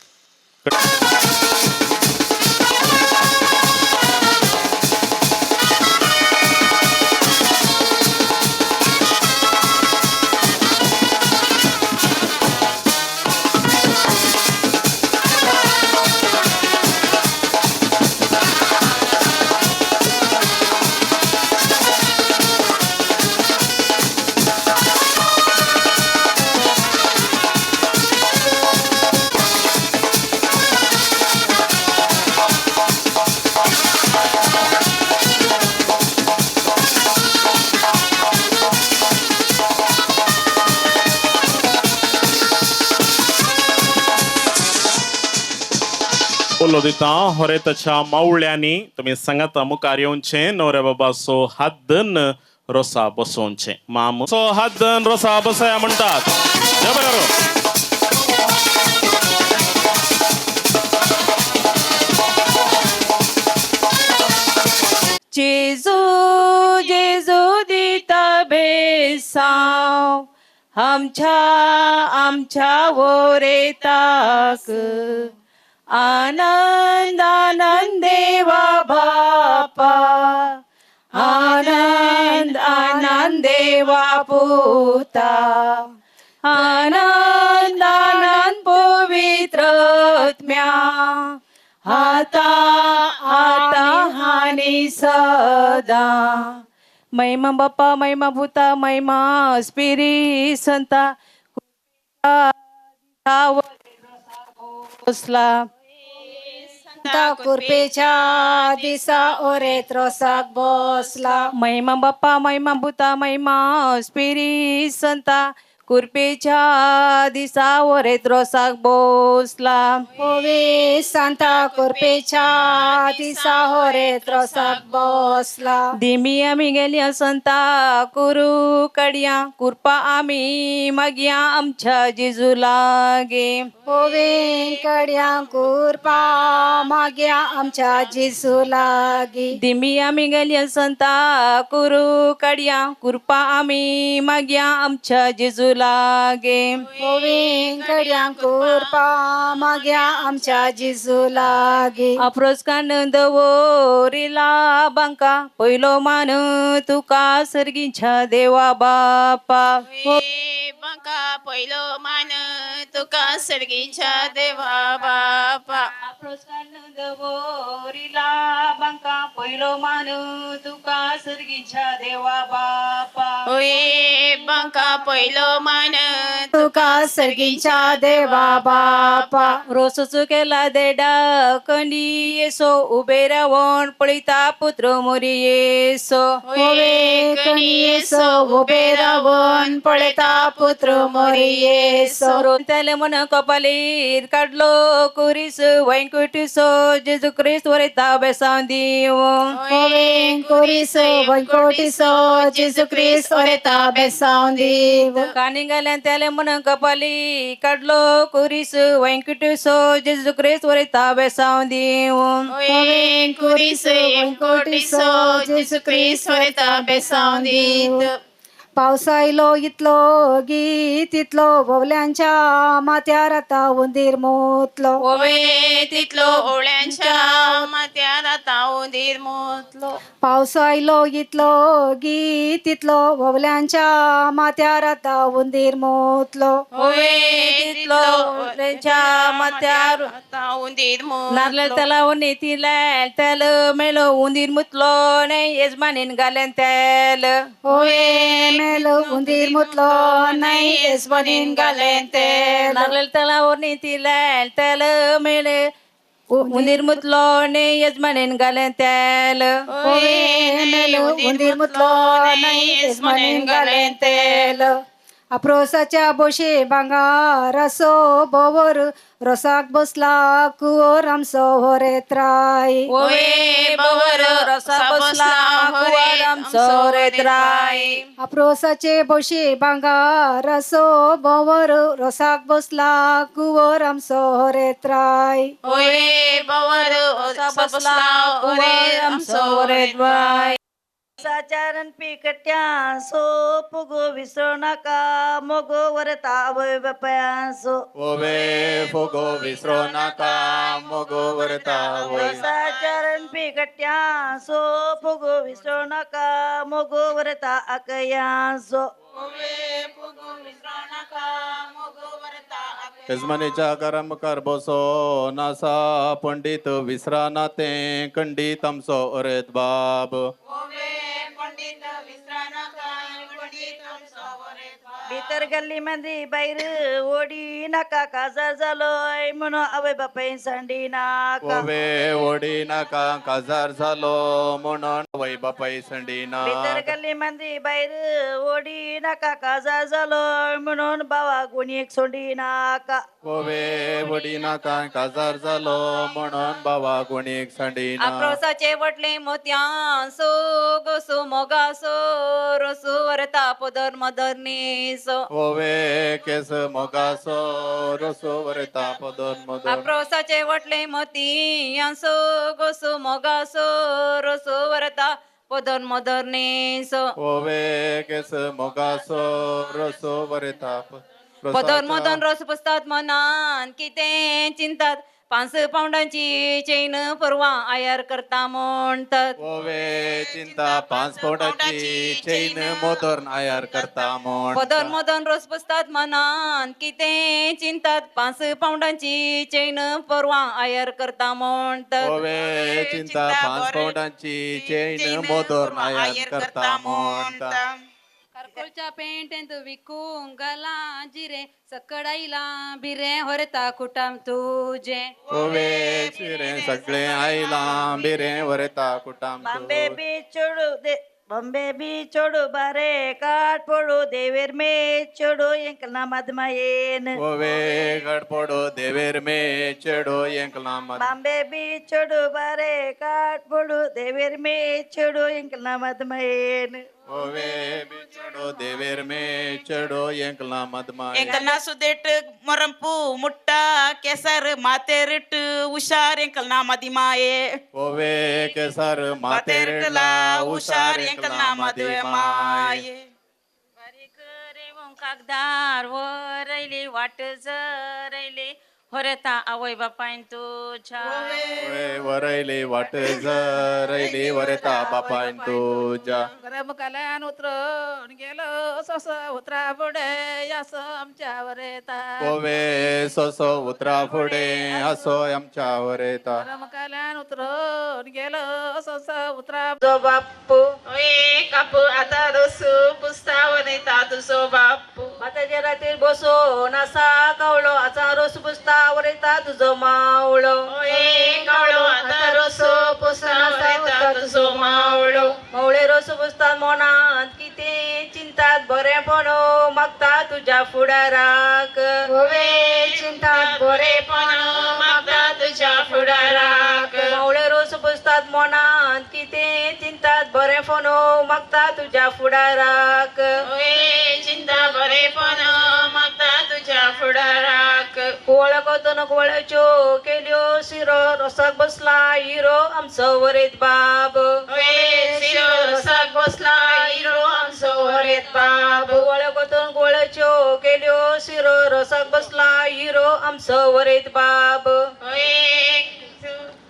उलो दिता होरेताच्या मावळ्यांनी तुम्ही सांगाता मुखार येवचे नवऱ्या बाबा सो हातन रोसा बसोवचे. माम सो हातन रोसा बसया म्हणटात. जेजू जेजू दिता बेसाव आमच्या वरेताक आनंद आनंद देवा बापा आनंद आनंद देवा पुता आनंद आनंद पवित्र आत्म्या आता आता हानी सदा महिमा बाप्पा महिमा भूता महिमा स्पिरी संता संता कुर्पेच्या दिसा ओरेत रोसाक बसला. महिमा बाप्पा महिमा भूता महिमा स्पिरी संता कुर्पेच्या दिसा ओरेत रोसाक बसला. होवे सांता कुर्पेच्या दिसा ओरेत रोसाक बसला. दिमी आमी गेल्या संता कुरू कडया कुर्पा आमी मागया आमच्या जेजू लागे. होवे कडया कुर्पा माग्या आमच्या जेजू लागी. दिमी आम्ही गेल्या संता कुरू कड्या कृपा आम्ही माग्या आमच्या जेजू लागे. होवे कड्या कृपा माग्या आमच्या जेजू लागी. अप्रोच कानंद वोरिला बांका पहिलो मान तुका सर्गीच्या देवा बापा. बांका पहिलो मान तुका सर्गीच्या देवा बापा. अप्रोच कानंद वोरिला बांका पहिलो मान तुका सर्गीच्या देवा बापा. होय बांका पहिलो मान तुका सर्गीच्या देवा बापा. रोसच केला देडा कंडी येसो उबे रावण पळिता पुत्र मोरी येसो. होवे कणी येसो उबे रावण पळता पुत्र मोरी येसो. त्याले मन कपालीत काढलो कुरीस वैंकुटीसो जेजू ख्रिस्त वरिता बेसाव दिव. होवे कोरीसो वैकोटीसो जेजू ख्रिस्त ओरेता बेसाव दिव. कानी घाल्यान त्याले मन कपाली काढलो कुरीस वैंकुटीसो जेजू ख्रिस्त वरिता बेसाव दिव. होवे कोरीसो वैकोटीसो जेजू ख्रिस्त ओरेता बेसाव दिव. पावस आयलो इतलो गीत इतलो भोवल्यांच्या माथ्यार आता उंदीर मोतलो. होवे तितलो ओळ्यांच्या माथ्यार आता उंदीर मोतलो. पावस आयलो इतलो गीत इतलो भोवल्यांच्या माथ्यार आता उंदीर मोतलो. होवे तितलो ओळ्यांच्या माथ्यार आता उंदीर मोतलो. नारळ तलाव नेतीला त्याल मेलो उंदीर मुतलो नाही यजमानीन घाल्यान त्याल. होवे मेलो उंदीर मुतलो नाही यजमानीन घालेन तेल. नारळ तलाव नेतीला त्याल मेले उंदीर मुतलो नाही यजमानीन घाल्यान त्याल. होवे मेलो उंदीर मुतलो नाही यजमानीन घालेन तेल. अप्रोसाच्या बोशे भांगार असो बोवर रसाक बसला कुवर आमचो होरेत राय. होवे बवर रसा बसला कुवार आमचो रेत राय. अप्रोसाचे बोशे भांगार असो बोवर रसाक बसला कुवर आमचो होरेत राय. होय बवर रसा बसला कुवार आमचो रेत राय. साचारण पिकट्या सो पुगो विसरू नका मोगो वरता अवय बापयांसो. ओवे फोगो विसरो नाका मोगो वरता वय. साचारण पिकट्या सो पुगो विसरू नका मोगो वरता अकयांसो. यजमानीच्या करम कर बसो नासा पंडित विसरा नाते कंडित आमचो अरेत बाब. भीतर गल्ली मध्ये बाहेर ओढी नका काजार झालोय म्हणून अवय बापाई सांडी नाका. ओवे ओढी नाका काजार झालो म्हणून वै बापाई संडी ना. भीतर गल्ली मध्ये बाहेर ओढी नका काजार झालोय म्हणून बावा कोणी एक सोंडी नाका. ओवे ओढी नाका काजार झालो म्हणून बाबा कोणी संडी ना. अप्रोसाचे वटले मोत्यांसो गोसो मोगासो रसो वरता पदर मदरनीसो. ओवे केस मोगासो रसो वरता पदन मदन. अप्रोसाचे वटले मोतियांसो गोसो मोगासो रसो वरता पदर मदरनीसो. ओवे केस मोगासो रसो वरता पदर मदन रस बसतात मनान किते चिंतात 5 पाऊंडांची चैन परवा आयार करता म्हणतात. ओवे चिंता 5 पौंडाची चैन मोदर आयार करता म्हण. पदर मदन रस बसतात मनान किते चिंतात 5 पाऊंडांची चैन परवा आयार करता म्हणतात. ओवे चिंता 5 पौंडाची चैन मोदर आयार करता म्हणता. कारकोलच्या पेंटेंत विकूंक घाला जिरे सकडाईला बिरे होरता कुटाम तुझे. ओवे चिरे सगळे आईला बिरे वरता कुटाम बांबे बी चढू दे बॉम्बे बी चोडू बारे काट पोडू देवेर में चोडू ಎಂಕಲ್ನ ಮದ್ಮಯೇನ್ ಓವೇ ಗಡ್ಪೊಡು ದೇವೇರ್ ಮೇ ಚೆಡು ಎಂಕಲ್ನ ಮದ ಬಾಂಬೆ ಬಿ ಚೋಡು ಬಾರೆ ಕಾಟ್ पोडू देवेर में चोडू ಎಂಕಲ್ನ ಮದ್ಮಯೇನ್ ಓವೇ ಬಿಚಡು ದೇವೇರ್ ಮೇ ಚೆಡು ಎಂಕಲ್ನ ಮದಮ ಎಂಕಲ್ನ ಸುದೇಟ್ ಮೊರಂಪು ಮುಟ್ಟ ಕೆಸರ್ ಮಾತೆರಿಟ್ ಹುಷಾರ್ ಎಂಕಲ್ನ ಮದಿಮಾಯೆ ಓವೇ ಕೆಸರ್ ಮಾತೆರ್ಲ ಹುಷಾರ್ ಎಂಕಲ್ನ ಮದಿಮಾಯೆ कागदार वरैले वाट जरैले होरेता आवय बापायन तुझ्या वरैले वाट जरैले वरेता बापायन तुझ्या गरमकाल्यान उतरून गेलो सस उतरा पुढे असं आमच्यावर येतात ओवे सोसो उतरा पुढे असो आमच्यावर येता गरमकाल्यान उतरून गेलो सस उतरा जो बाप्पू ओए कापू आता रोसू पुस्तावर येतात तुझो बापू माताच्या रात्री बसो नासा कवलो आता रोस पुस्तावर येता तुझो मावळो ओए कावळो आता रोसो पुस्तावर येतात तुझो मावळो मवळे रोस पुसतात मोनात किती चिंतात बरेपण मागता तुझ्या फुडाराक ओवे चिंतात बरेपण मागता तुझ्या फुडाराक मवळे रोस पुसतात मोनात किती चिंतात बरेपण मागता तुझ्या फुडाराक ओए चिंता बरेपण मागता तुझ्या फुडाराक कोवळ कोतन कोवळ्याच्यो केल्यो शिरो रोसाक बसला हिरो आमचो वरेत बाब ओए शिरो रसाक बसला हिरो आमचो वरेत बाब कोवळ कोतन कोवळ्याच्यो केल्यो शिरो रोसाक बसला हिरो आमचो वरेत बाब ओए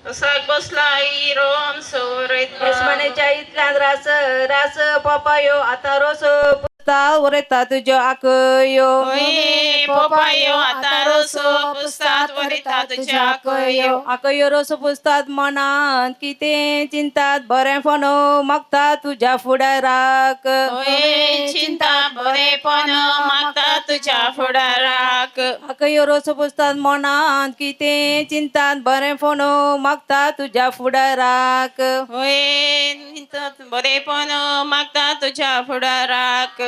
रसाक बसला हिरो आमचो वरेत बाब येसमानेच्या इतल्यान रास रास पपायो आता रोस पुसता वरेता तुज्यो आकयो ओए पोपायो आता रोसो पुस्तात वरेता तुझ्या आकयो आकयो रोस पुसतात मनात किते चिंतात बरेपण मागता तुझ्या फुडाराक ओए चिंता बरेपण मागता तुझ्या फुडाराक आकयो रोस पुसतात मनात किते चिंतात बरेपण मागता तुझ्या फुडाराक ओए बरेपण मागता तुझ्या फुडाराक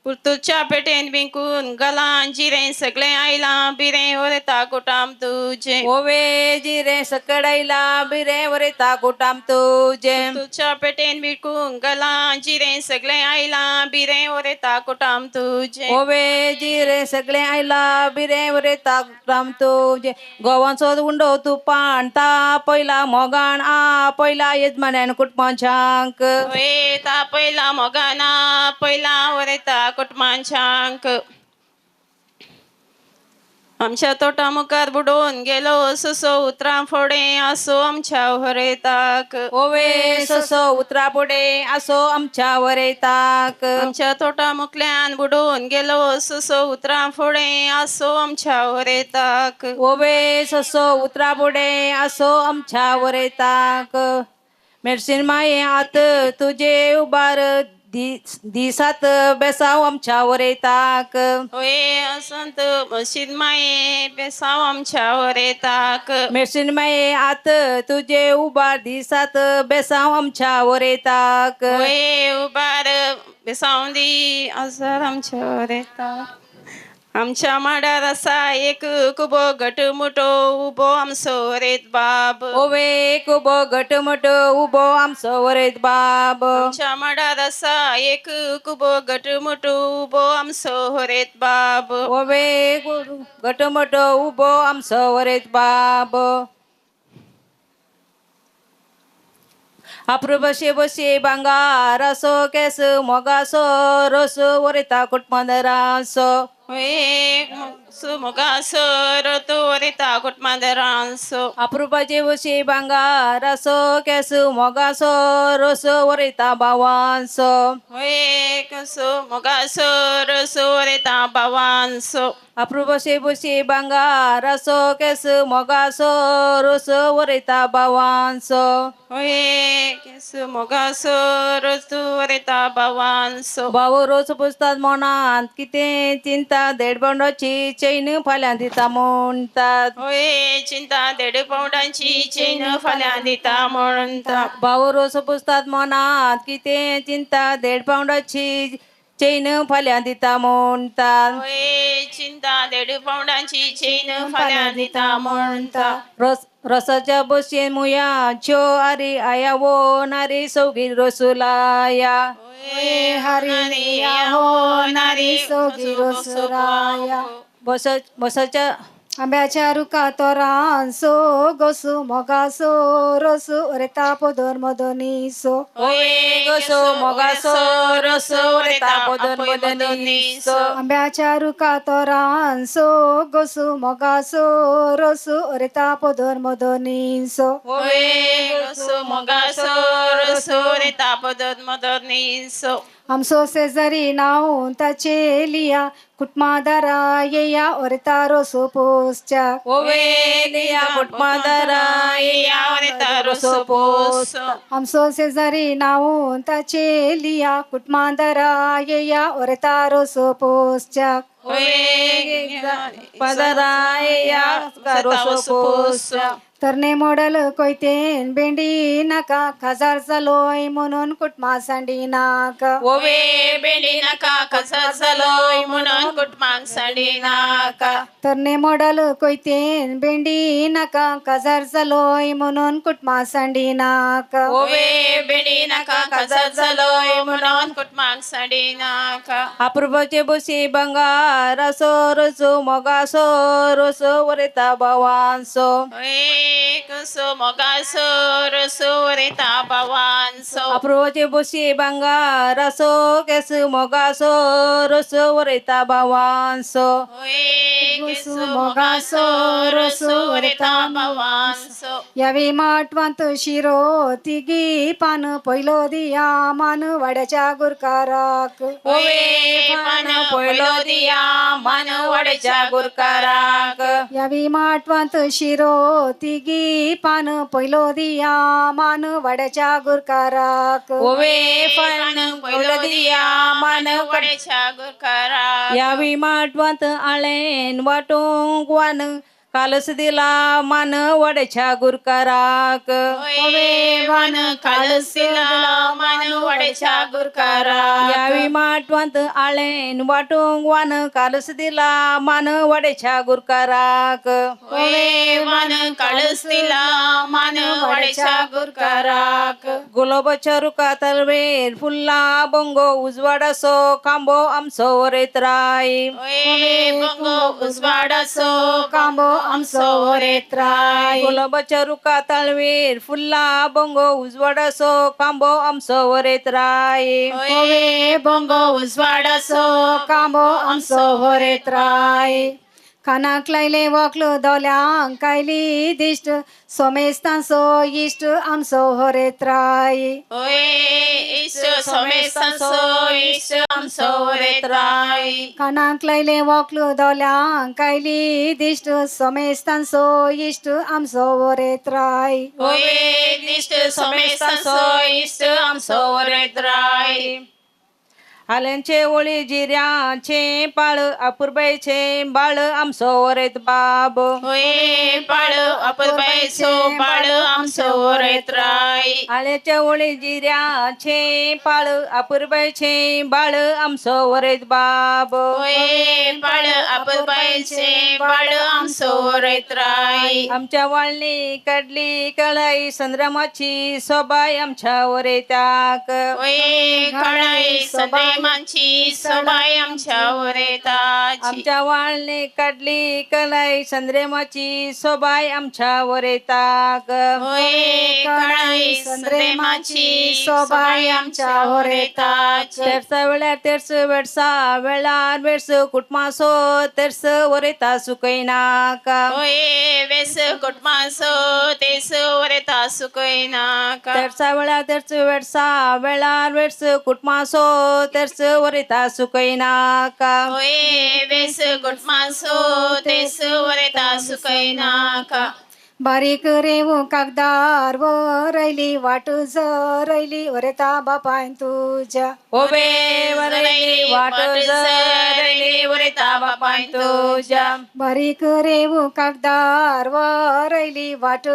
पुर्तुच्या पेटेन बिंकून गलां जिरें सगळें आयलां बिरें वरेता कोटाम तुझे ओवे जिरे सकडायला बिरे वरेता कोटाम तुझे तुझ्या पेटेन बिंकून गलां जिरें सगळें आयलां बिरें वरेता कोटाम तुझे ओवे जिरे सगळे आयला बिरे वरेता कोटाम तुझे गोवांचो उंडो तू पाणता पहिला मोगान आ पहिला यजमान्यान कुटुंबांक ओए ता पहिला मोगाना पहिला वरेता कुटुंबांक आमच्या तोटा मुखार बुडोवन गेलो ससो उतरां फोडे असो आमच्या वरेताक ओवे ससो उतरा पुढे असो आमच्या वरेताक आमच्या तोटा मुखल्यान बुडोवन गेलो ससो उतरां फोडे असो आमच्या वरेताक ओवे ससो उतरा पुढे असो आमच्या वरेताक मेरसीन माये आत तुझे उबार दिसात बेसाव आमच्या वरेताक ओए असंत मशीद माये बेसाव आमच्या वरेताक मेरसीन माये आत तुझे उबार दिसात बेसाव आमच्या वरेताक ओए उबार बेसाव दी असर आमच्या वरेताक आमच्या माडार आसा एक कुबो घट मुठो उबो आमचो वरेत बाब ओवे कुबो घट मोठो उबो आमचो वरेत बाब आमच्या माडार आसा एक कुबो घट मुठो उबो आमचो वरेत बाब ओवे घट मोठो उबो आमचो वरेत बाब अप्रूबशे बशे भांगार असो केस मोगासो रोस वरेता कुटुंबांदरासो ओए मोगासो रोतो वरेता कुटुंबांदरासो अप्रूपाचे बशे भांगार असो केस मोगासो रोस वरेता भावांसो ओए कसो मोगासो रोसो वरेता भावांसो अप्रूबसे बुसे bangarasो kesu mogaso roso warita bawanso Oye, kesu mogaso rosu wareta bawanso. बावो रोज पुसतात मनात किते चिंता देडबंडाची चैन फाल्यां दिता म्हणतात Oye, चिंता 1.5 पावडांची चैन फाल्यां दिता म्हणटा. बावो रोज पुसतात मनात किते चिंता 1.5 पावडाची चैन फाल्यां दिता म्हणतात ओये चिंता 1.5 पावडांची चैन फाल्यां दिता म्हणटा. रसाच्या बसयेन मुयाच्यो आरी आया वो नारी सौगी रसुलाया ओये हरी हो नारी सोगी रोसराया. बसाच्या आंब्याच्या रुका तोरांसो गोसू मोगासो रसू रेता पोदर मदनीसो ओये गसो मोगासो रसो रेता पदन मदनीसो. आंब्याच्या रुका तोरांसो गोसू मोगासो रसू रेता पोदर मदनीसो ओये गसो मोगासो रसो रेता पदन मदनीसो. आमसो शेजारी नाव ताचे लिया कुटमादारा येया ओरता रोसो पोसच्या ओये लिया कुटमादारा या रेता रसो पोसो. आमसो शेजारी नाव ताचे लिया कुटमादारा येया ओरता रोसो पोसच्या ओये पदराया रसो पोसो. तरणे मॉडल कोयतेन बेंडी नाका खाजार चालोय म्हणून कुटमा सांडी नाका ओवे बेंडी नाका कसा चालोय म्हणून कुटमांक सांडी नाका. तरणे मॉडल कोयतेन बेंडी नाका खाजार चालोय म्हणून कुटमा सांडी नाका ओवे बेंडी नाका कसा चालोय म्हणून कुटमांक सांडी नाका. अपूर्वचे बसी बंगारासो रसो मोगासो रसो वरेता बावांसो ओये कसो मोगासो रसो रेता बावांसो. अपूर्वचे बसी बंगारासो केस मोगासो रसो वरेता बावांसो ओये कसो मोगासो रसो रेता बावांसो. यावी माटवांत शिरो तिगी पान पहिलो दिया मान वाड्याच्या गुरकाराक ओवे पान पयलो दिया मान वडेच्या गुरकाराक. यावी माटवांत शिरो तिगी पान पहिलो दिया मान वाड्याच्या गुरकाराक ओवे पान पयलो दिया मान वडेच्या गुरकाराक. यावी माटवांत आळेन वाटूंक वान कालस दिला मान वड्याच्या गुरकाराक ओवे वान कालस दिला मान वडेच्या गुरकाराक. यावी माटवांत आळेन वाटूंक वान कालस दिला मान वड्याच्या गुरकाराक ओवे वान कालस दिला मान वडेच्या गुरकाराक. गुलाबाच्या रुका तलवेर फुल्ला बंगो उजवाडासो खांबो आमचो वरेत राय ओये बंगो उजवाडासो कांबो आमचो वरेत राय. गुलाबाच्या रुका तळवेर फुल्ला बंगो उजवाडासो खांबो आमचो वरेत राय ओये बंगो उजवाडासो कांबो आमचो वरेत राय. कानाक लायले वकलो दोल्यांक कायली दिश्ट सोमेस्तांचो इश्ट आमचो हरेत राय ओये इश्ट सोमेस्तांचो इश्ट आमचो वरेत राय. कानाक लायले वकलो दोल्यांक कायली दिश्ट सोमेस्तांचो इश्ट आमचो हरेत राय ओये इश्ट सोमेस्तांचो इश्ट आमचो वरेत राय. आल्यांचे ओळी जिऱ्याचे पाळ अपूर्बाईचे बाळ आमचो वरेत बाब ओये बाळ अपूर्बाईचो बाळ आमचो वरेत राय. आल्याच्या ओळी जिऱ्याचे पाळ अपूर्बाईचे बाळ आमचो वरेत बाब ओये बाळ अपूर्बाईचे बाळ आमचो वरेत राय. आमच्या वाळणी काढली कळाई संद्रमाची सोबाय आमच्या वरेत्याक ओये काळाई संद्रेमांची सबाय आमच्या वरेताची. आमच्या वाळणी काढली कळाई संद्रेमाची सोबाय आमच्या वरेताक ओये काळाई संद्रेमाची सोबाई आमच्या होर येता तेर्स वेळार तेर्स वेडसा वेळार वेड्स कुटमासो तेर्स वरेता सुकैनाका ओये वेस कुटमासो तेस वरेता सुकैनाका तेर्सा वेळार तेर्स वेडसा वेळार वेड्स कुटमासो तेर्स वरेता सुकैनाका ओये वेस कुटमासो तेस वरेता सुकैनाका बारीक रेवू कागदार व रैली वाट रैली वरेता बापाय तुझ्या ओबे वरैली वाट रैली वरेता बापाय तुझ्या बारीक रेवू कागदार व रैली वाट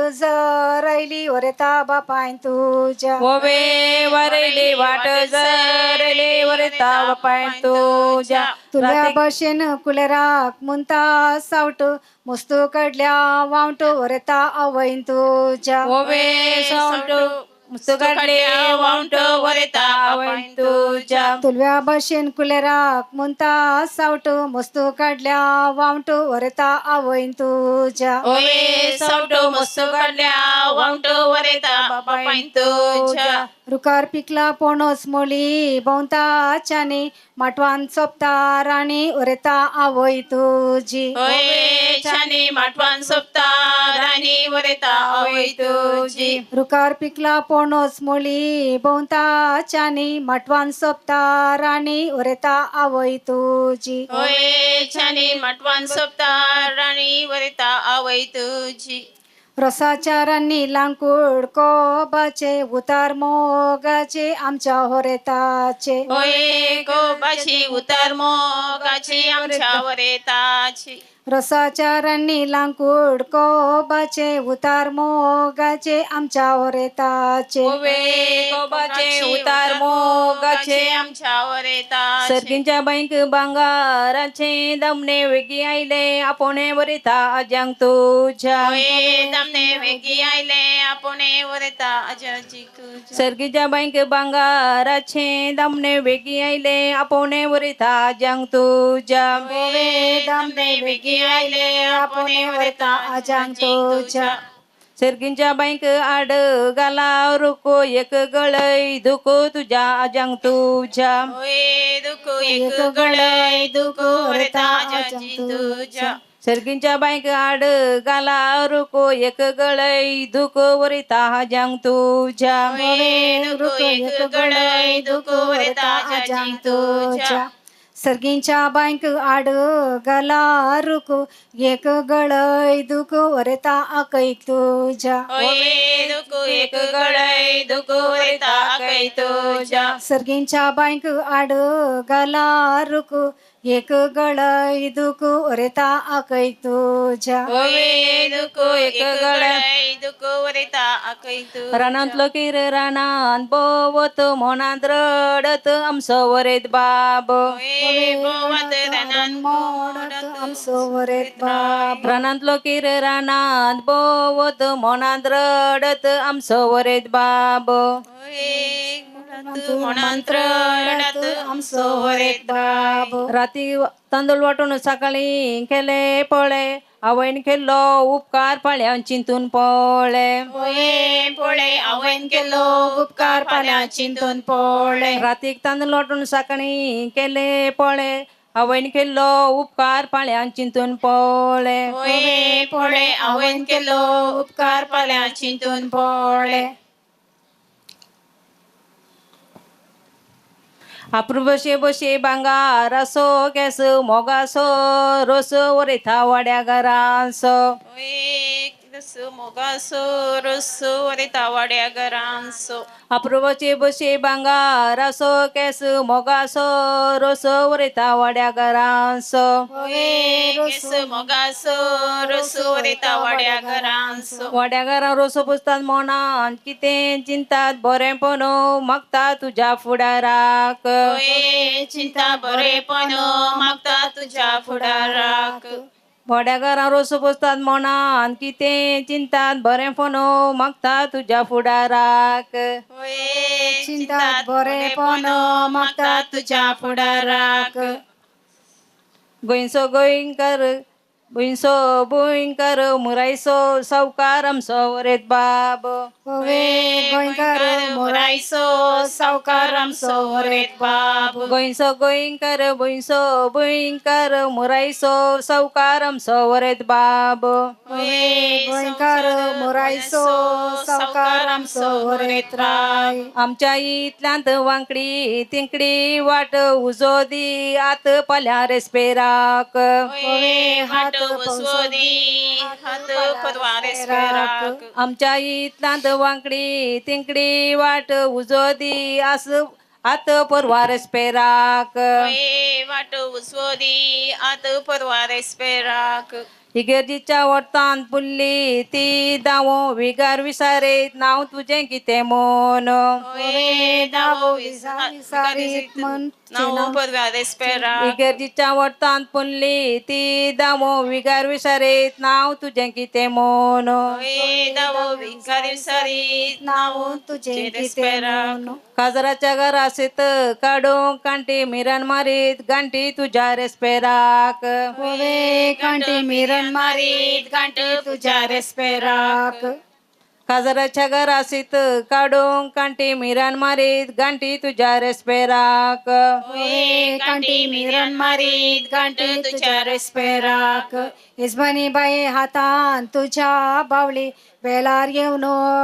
रैली वरेता बापाय तुझ्या ओबे वरैली वाट रैली वरेता बापाय तुझ्या तुला बशेन कुलेराक मुंता सावट मस्तो कडल्या वावट वरेता आवयन तुझ्या ओबे सावंट मुस्तकाडले वावंट वरेता आवयन तुझ्या तुलव्या बशेन कुलेराक मुंता सावट मस्तो काढल्या वावट वरेता आवयन तुझ्या ओये सावटो मस्त काढल्या वावटो वरेता बापाय तुझ्या रुकार पिकला पोणोस मोली भोवताच्यानी माटवान सोपता राणी वरेता आवय तुझी ओये छानी माटवान सोपता राणी वरेता आवय तुझी रुकार पिकला पोणोस मोली भोवताच्यानी माटवान सोपता राणी वरेता आवय तुझी ओये छानी माटवान सोपता राणी वरेता आवय तुझी रसाच्या रानी लांकूड कोबाचे उतार मोगाचे आमच्या होरेताचे ओये गोबाची उतर मोगाची आमच्या वरेताची रसाच्या रानी लांकूड कोबाचे उतार मोगाचे आमच्या होरेताचे ओबे कोबाचे उतार मोगाचे आमच्या वरेताची सर्गींच्या बैंक भांगाराचे दमने वेगी आयले आपोणे वरिता अजांग तुझ्या ओये दमने वेगी आयले आपुणे वरेता अजाजी तुझ्या सर्गीच्या बैंक भांगाराचे दमने वेगी आयले आपोणे वरिता अजांग तुझ्या ओवे दमने वेगी आयले आपुणे वरेता अजांग तुझ्या सर्गींच्या बैंक आड गाला रुको एक गळई धुको तुझ्या अजांग तुझ्या ओये दुखो एक गळय दुखो वरेता अजाजी तुझ्या सर्गींच्या बैंक आड गाला रुको एक गळई धुको वरिता अजांग तुझ्या ओये दुखो एक गळय दुखो वरेता अजाजी तुझ्या सर्गींच्या बँक आड गला रुको एक गळय दुख वरेता अकैक तुझ्या ओये दुखो एक गळय दुखो वरेता अकै तुझ्या सर्गींच्या बँक आड गला रुको एक गळय दुख वरेता अकैक तुझ्या ओये दुखो एक गळय दुखो वरेता अकै तुझ्या रानांतलो किर रानांत बोवत मोनांत रडत आमचो वरेत बाब ओये बोवत रनान मोडत आमचो वरेत बाब रानांतलो किर रानांत बोवत मोनांत रडत आमचो वरेत बाब ओये मोनांत रडत आमचो वरेत बाब राती तांदूळ वाटून सकाळी केले पळे आवयन केल्लो उपकार फाल्यां चिंतून पळे ओये पोळे आवयन केलो उपकार फाल्यां चिंतून पोळे रातीक तांदूळ वाटून सकाळी केले पळे आवयन केल्लो उपकार फाल्यां चिंतून पळे ओये पोळे आवयन केलो उपकार फाल्यां चिंतून पोळे आपुरबशे बशे भांगार असो केस मोगासो रोस वरेथा वाड्या घरांसो ओये रसो मोगासो रसो वरेता वाड्या घरांसो आपुरबशे बशे भांगार असो केस मोगासो रोस वरेथा वाड्या घरांसो ओये केस मोगासो रसो वरेता वाड्या घरांसो वाड्या घरां रोस पुसतात मोनान कितें चिंतात बरेंपण मागता तुझ्या फुडाराक ओये चिंता बरेपण मागता तुझ्या फुडाराक व्हड्या घरां रोस पुसतात मोनान कितें चिंतात बरेंपण मागता तुझ्या फुडाराक ओये चिंतात बरेपण मागता तुझ्या फुडाराक गोंयचो गोंयकार बुईंसो बुईंकर मुराईसो सावकार आमचो वरेत बाब ओवे गोंयकार मोरायसो सावकार आमचो वरेत बाब गोंयसो गोंयकार बुईंसो बुईंकर मुराईसो सावकार आमचो वरेत बाब ओवे गोंयकार मोरायसो सावकार आमचो वरेत राय आमच्या इतल्यांत वांकडी तिंकडी वाट उजो दी आत पाल्या रेस्पेराक ओवे हात सोदी हात परवारे स्पेराक आमच्या इतल्यांत वांकडी तिंकडी वाट उजो दी आस आत परवार स्पेराक वाट उसवोदी आत परवारे स्पेराक इगर्जीच्या वर्तांत पुल्ली ती दावो विगार विसारीत नाव तुझें कितें म्हूण दावो विसारीत मन नाव परवारे स्पेराक इगर्जीच्या वर्तांत पुल्ली ती दावो विगार विसारीत नाव तुझें कितें म्हूण दावो विकारी सरीत नाव तुझे कितें म्हूण काजराच्या घरासीत काडूंक कांटी मिरण मारीत गांठी तुझ्या रेस्पेराक ओवे कांटी मिरण मारीत गांठी तुझ्या रेस्पेराक काजराच्या घरासीत काडूंक कांटी मिरण मारीत गांठी तुझ्या रेस्पेराक ओवे कांटी मिरण मारीत गांठी तुझ्या रेस्पेराक इस्बानी बाये हातान तुझ्या बावली वेलार येवन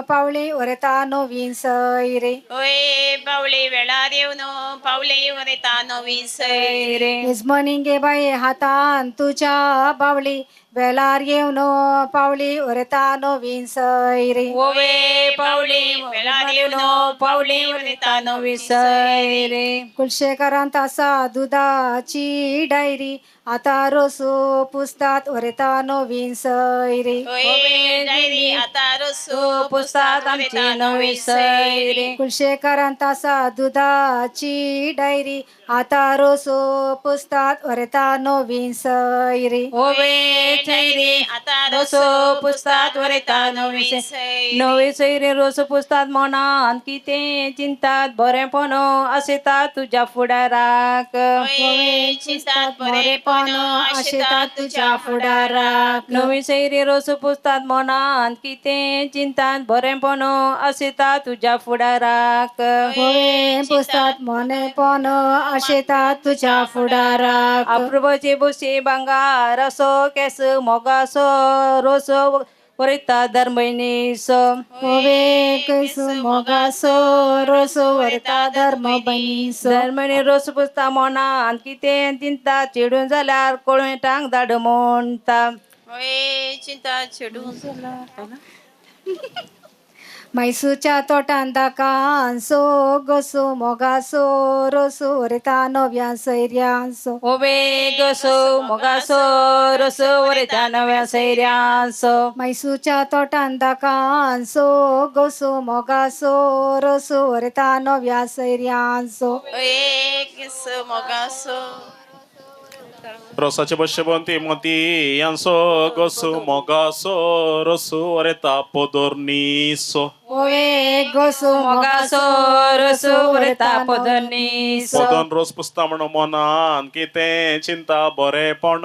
पावली वरता नवीन सैरे ओये बावले वेळार येवन पावले वरेता नवी सैरे इस्बानी बाये हातान तुझ्या बावली वेलार येवन पावली वरता नवीन सैरे ओवे पावले वेळार येवन पावले वरेता नवी सैरे कुलशेकरांत आसा दुधाची डायरी आता रोसो पुसतात वरता नवीन सैरे ओये डायरी आता रसो पुस्तक आमची नवी सैरे कुलशेकरांत आसा दुधाची डायरी आता रोसो पुसतात वरता नवीन सैरे ओवे सैरे आता रोसो पुस्तात वरेता नवी सैरे नवी सैरे रोस पुस्तात मनान कितें चिंतात बरेपण आसेता तुझ्या फुडाराक ओये चिंतात बरेपण आशेतात तुझ्या फुडाराक नवी सैरे रोस पुस्तात मनान कितें चिंतात बरेपण आसेता तुझ्या फुडाराक ओवे पुसतात मनेपण आशेतात तुझ्या फुडाराक अप्रूपाचे बसे भांगार असो केस मोगासो रोस वरिता धर्मनीसो ओवे कैसो मोगासो रोसो वरता धर्म बनीसो धर्मनी रोस पुसता मनान कितें चिंता चिडून जाल्यार कळून टांग धाड म्हणटा ओये चिंता चेडून जाला मैसूच्या तोटान दाकान सो गसो मोगासो रोसो वरता नव्या सैर्यांसो ओवे गसो मोगासो रोस वरिता नव्या सैर्यांसो मैसूच्या तोटान दाकान सो गसो मोगासो रोसो वरता नव्या सैर्यांसो ओये किस मोगासो रोसाचे बशे बोंती मोती यांसो गोसू मोगासो रोसू वरेता पोदोर्नीसो ओवे गसो मोगासो रोसो वरिता पोदोर्नीसो पोदोन रोस पुसता म्हणून मनान कितें चिंता बरेपण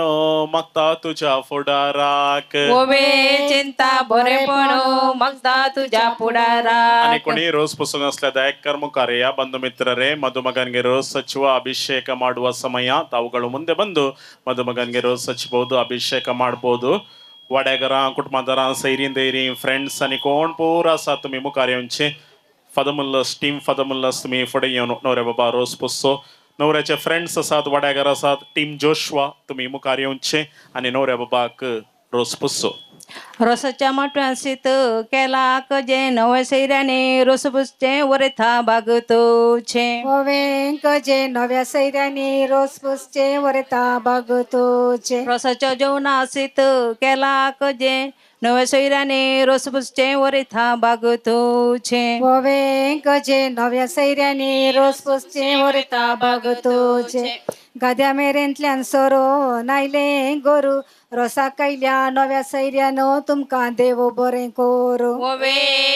मागता तुझ्या फुडाराक ओवे चिंता बरेपण मागता तुझ्या आणि फुडाराक कोणी रोज पुसून असल्या ದಯಕರ್ ಮುಖಾರೆಯ ಬಂಧು ಮಿತ್ರರೇ ಮದುಮಗನ್ಗೆ ರೋಸ್ ಹಚ್ಚುವ ಅಭಿಷೇಕ ಮಾಡುವ ಸಮಯ ತಾವುಗಳು ಮುಂದೆ ಬಂದು ಮದುಮಗನ್ಗೆ ರೋಸ್ ಹಚ್ಚಬಹುದು ಅಭಿಷೇಕ ಮಾಡಬಹುದು वड्यागरा कुटुंबादारां सैरीन दैरीं फ्रेंड्स आनी कोण पोर आसा तुमी मुखार येवचे फादर टीम फादर तुमी फुडें येवन न्हवऱ्या बाबा रोस पुसचो न्हवऱ्याचे फ्रेंड्स आसात वाड्यागर आसात टीम जोशवा तुमी मुखार येवचे आनी न्हवऱ्या बाबाक रोस पुसचो रोसाच्या माटव्यासीत केला कजे नवे सैऱ्याने रोस पुसचे वरेथा बागतोचे ओवेंक जे नव्या सैर्याने रोस पुसचे वरता बागतोचे रोसाच्या जेवणासीत केला कजे नवे सैऱ्याने रोस पुसचे वरेथा बागतोचे ओवेंक जे नव्या सैर्याने रोस पुसचे वरता बागतोचे गाद्या मेरेंतल्यान सोरो नायले गोरू रोसा कैल्या नव्या सैर्यानो तुमकां देव बरें करू ओवे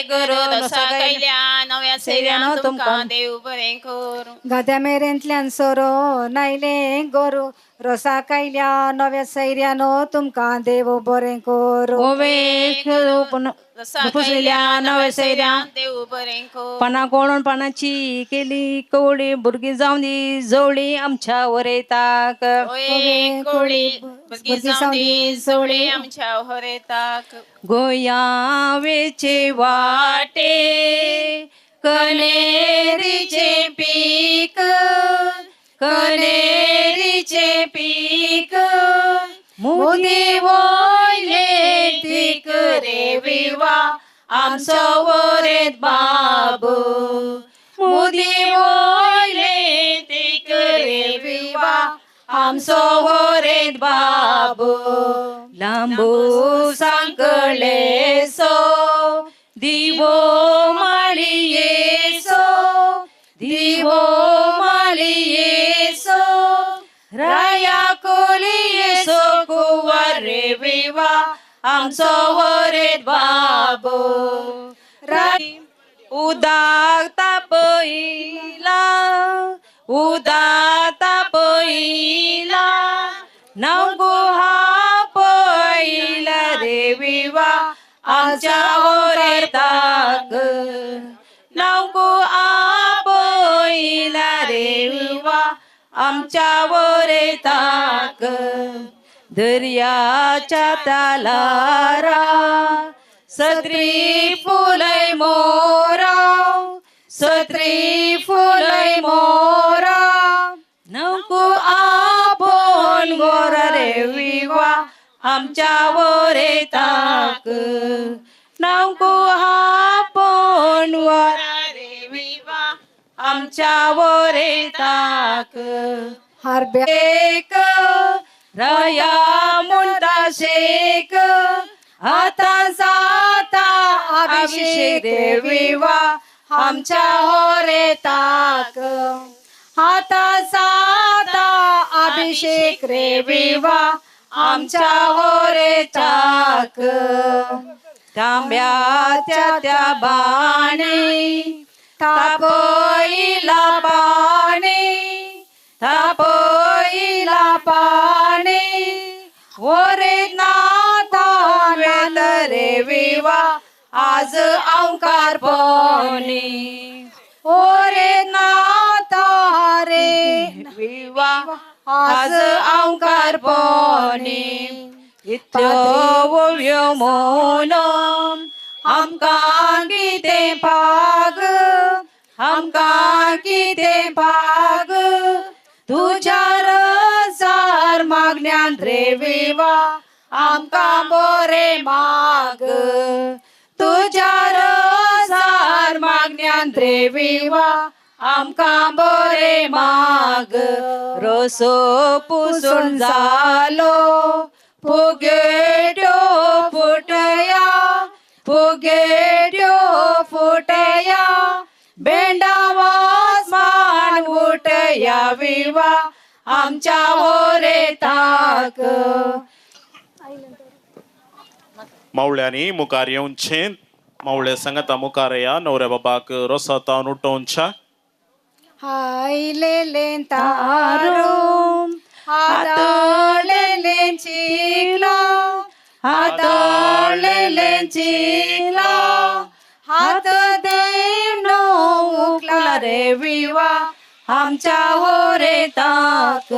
गरो रोसा कैल्या नव्या नव्या सैऱ्यान तुमकां देव बरें करूं. गाद्या मेरेंतल्यान सोरो नायले गोरू रोसा कायल्या नव्या सैऱ्यानो तुमकां देव बरें करूं. पुसलेल्या नव्या सैऱ्यान देव बरें करूं. पाना कोण पानाची केली कवळी भुरगीं जावन दी जवळी आमच्या वरयताक. ओये कोळी भुरगीं जावन दी जवळी आमच्या हरेताक. गोया वेचे वाटे कनेरीचे पीक कनेरीचे पीक मुदी वोयले तीक रे विवा आमचो वरेत बाबू. मुदी वोयले तीक रे विवा आमचो वरेत बाबू. लांबू सांकळे सो दिवो माळिये सो दिवो माळिये सो राया कोलिये सो कुंवर रे विवा आमचो वरेत बाबू. उदाक तापयला उदाक तापयला नवगो हा पयला रे विवा आमच्या वरेताक. नवगो आ पयला रे विवा आमच्या वरेताक. दर्याच्या तालारा सत्री फुलय मोरा सत्री फुलय मोरा नको आपण गोर रे विवा आमच्या वरेताक. नको आपण वर रे विवा आमच्या वरेताक. हार्बेक रया मुंडा शेक आता जाता अभिषेक रे विवा आमच्या वरेताक. आता जाता अभिषेक रे विवा आमच्या वरेताक. तांब्याच्या त्या बाणी तापयला पाणी तापयला पाणी वरे नातावेल रे विवा आज अंकार पाणी. ओरे नाता रे विवा आज अंकार पाणी. इतलो मोनम आमकां कितें पाग आमकां कितें पाग तुझ्या रजार मागण्यान रे विवा आमकां बरे माग. तुझ्या रजार मागण्यान रे विवा आमकां बरे माग. रोसो पुसून जालो फुगेड्यो फुटया फुगेड्यो फुटया बेंडावास मान उठया विवा आमच्या वरेताक. मावळ्यांनी मुखार येवचे मावळे सांगता मुखार या नवऱ्या बाबाक रोसातावन उठोवच्या. हायलेले तारो हाताळलेले चिला हाताळलेले चिला हात देव उकला रे विवा आमच्या वरेताक.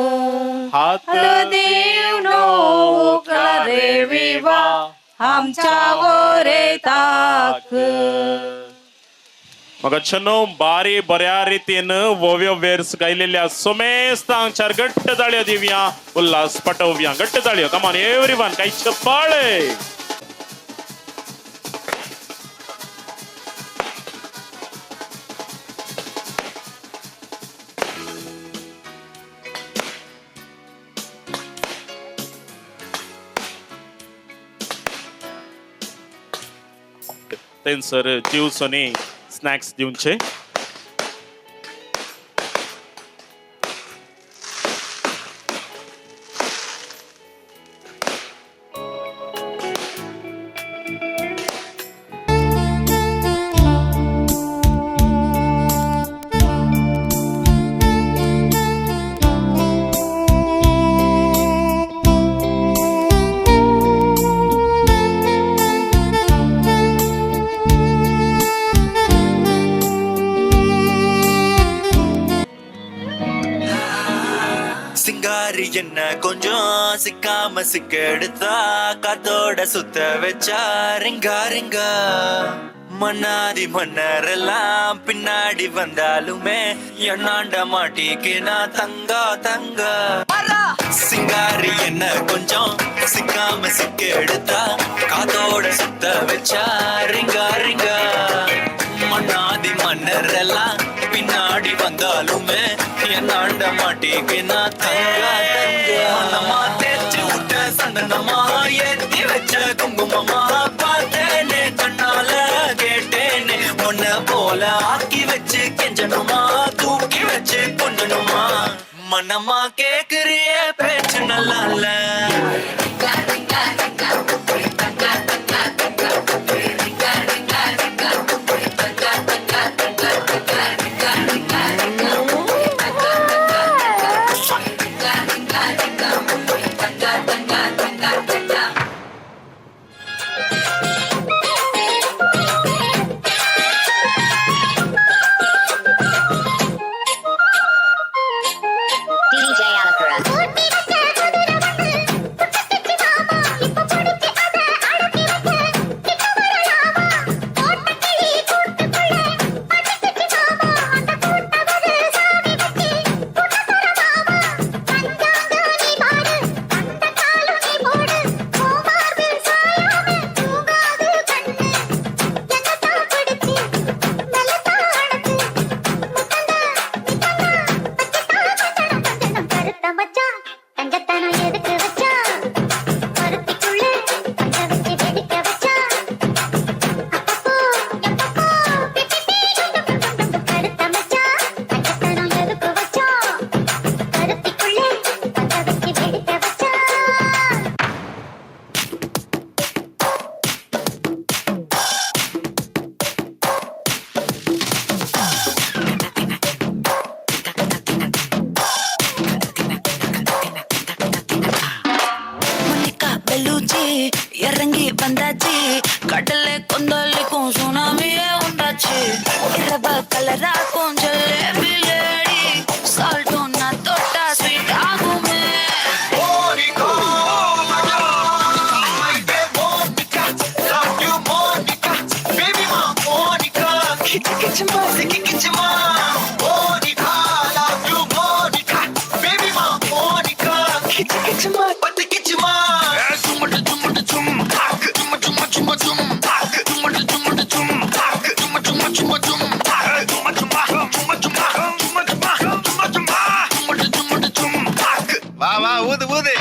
हात देव उकला रे विवा आमच्या वरेताक. मग छनो बारी बऱ्या रीतीन वोव्यो वेर्स गायलेल्या सोमेस्तांचार घट्ट जाळ्यो दिवया उल्हास पटवया. घट्ट जाळ्यो कमान एव्हरीवन काही चप्पाळे. तेंसर दिवसोनी स्नॅक्स दिवचे. சிங்காரி என்ன கொஞ்சம் சிக்காம சிக்க எடுத்தா காத்தோட சுத்த வச்சா ரிங்கா ரிங்கா மன்னாதி மன்னரெல்லாம் பின்னாடி வந்தாலுமே என்னாண்ட மாட்டிக்கு நான் தங்கா தங்கா சிங்காரி என்ன கொஞ்சம் சிக்காம சிக்க எடுத்தா காத்தோட சுத்த வச்சா ரிங்கா ரிங்கா மன்னாதி மன்னரெல்லாம் பின்னாடி வந்தாலுமே என்னாண்ட மாட்டிக்கு நான் தங்கா தங்கா மனமா தேய்ச்சி விட்ட சந்தனமா ஏத்தி வச்ச குங்குமமா பார்த்தேனே கண்ணால கேட்டேனே உன்ன போல ஆக்கி வச்சு கெஞ்சணுமா தூக்கி வச்சு கொண்டணுமா மனமா கேக்குறிய பேச்சு நல்லா இல்ல இறங்கி வந்தாச்சு கடலை கொந்தளிக்கும் சுனாமியே உண்டாச்சு இரவ கலராக்கும் ஜல்லேபி லேடி சால்ட்டும் நான் தொட்டா ஸ்வீட் ஆகுமே வா வா ஊது ஊது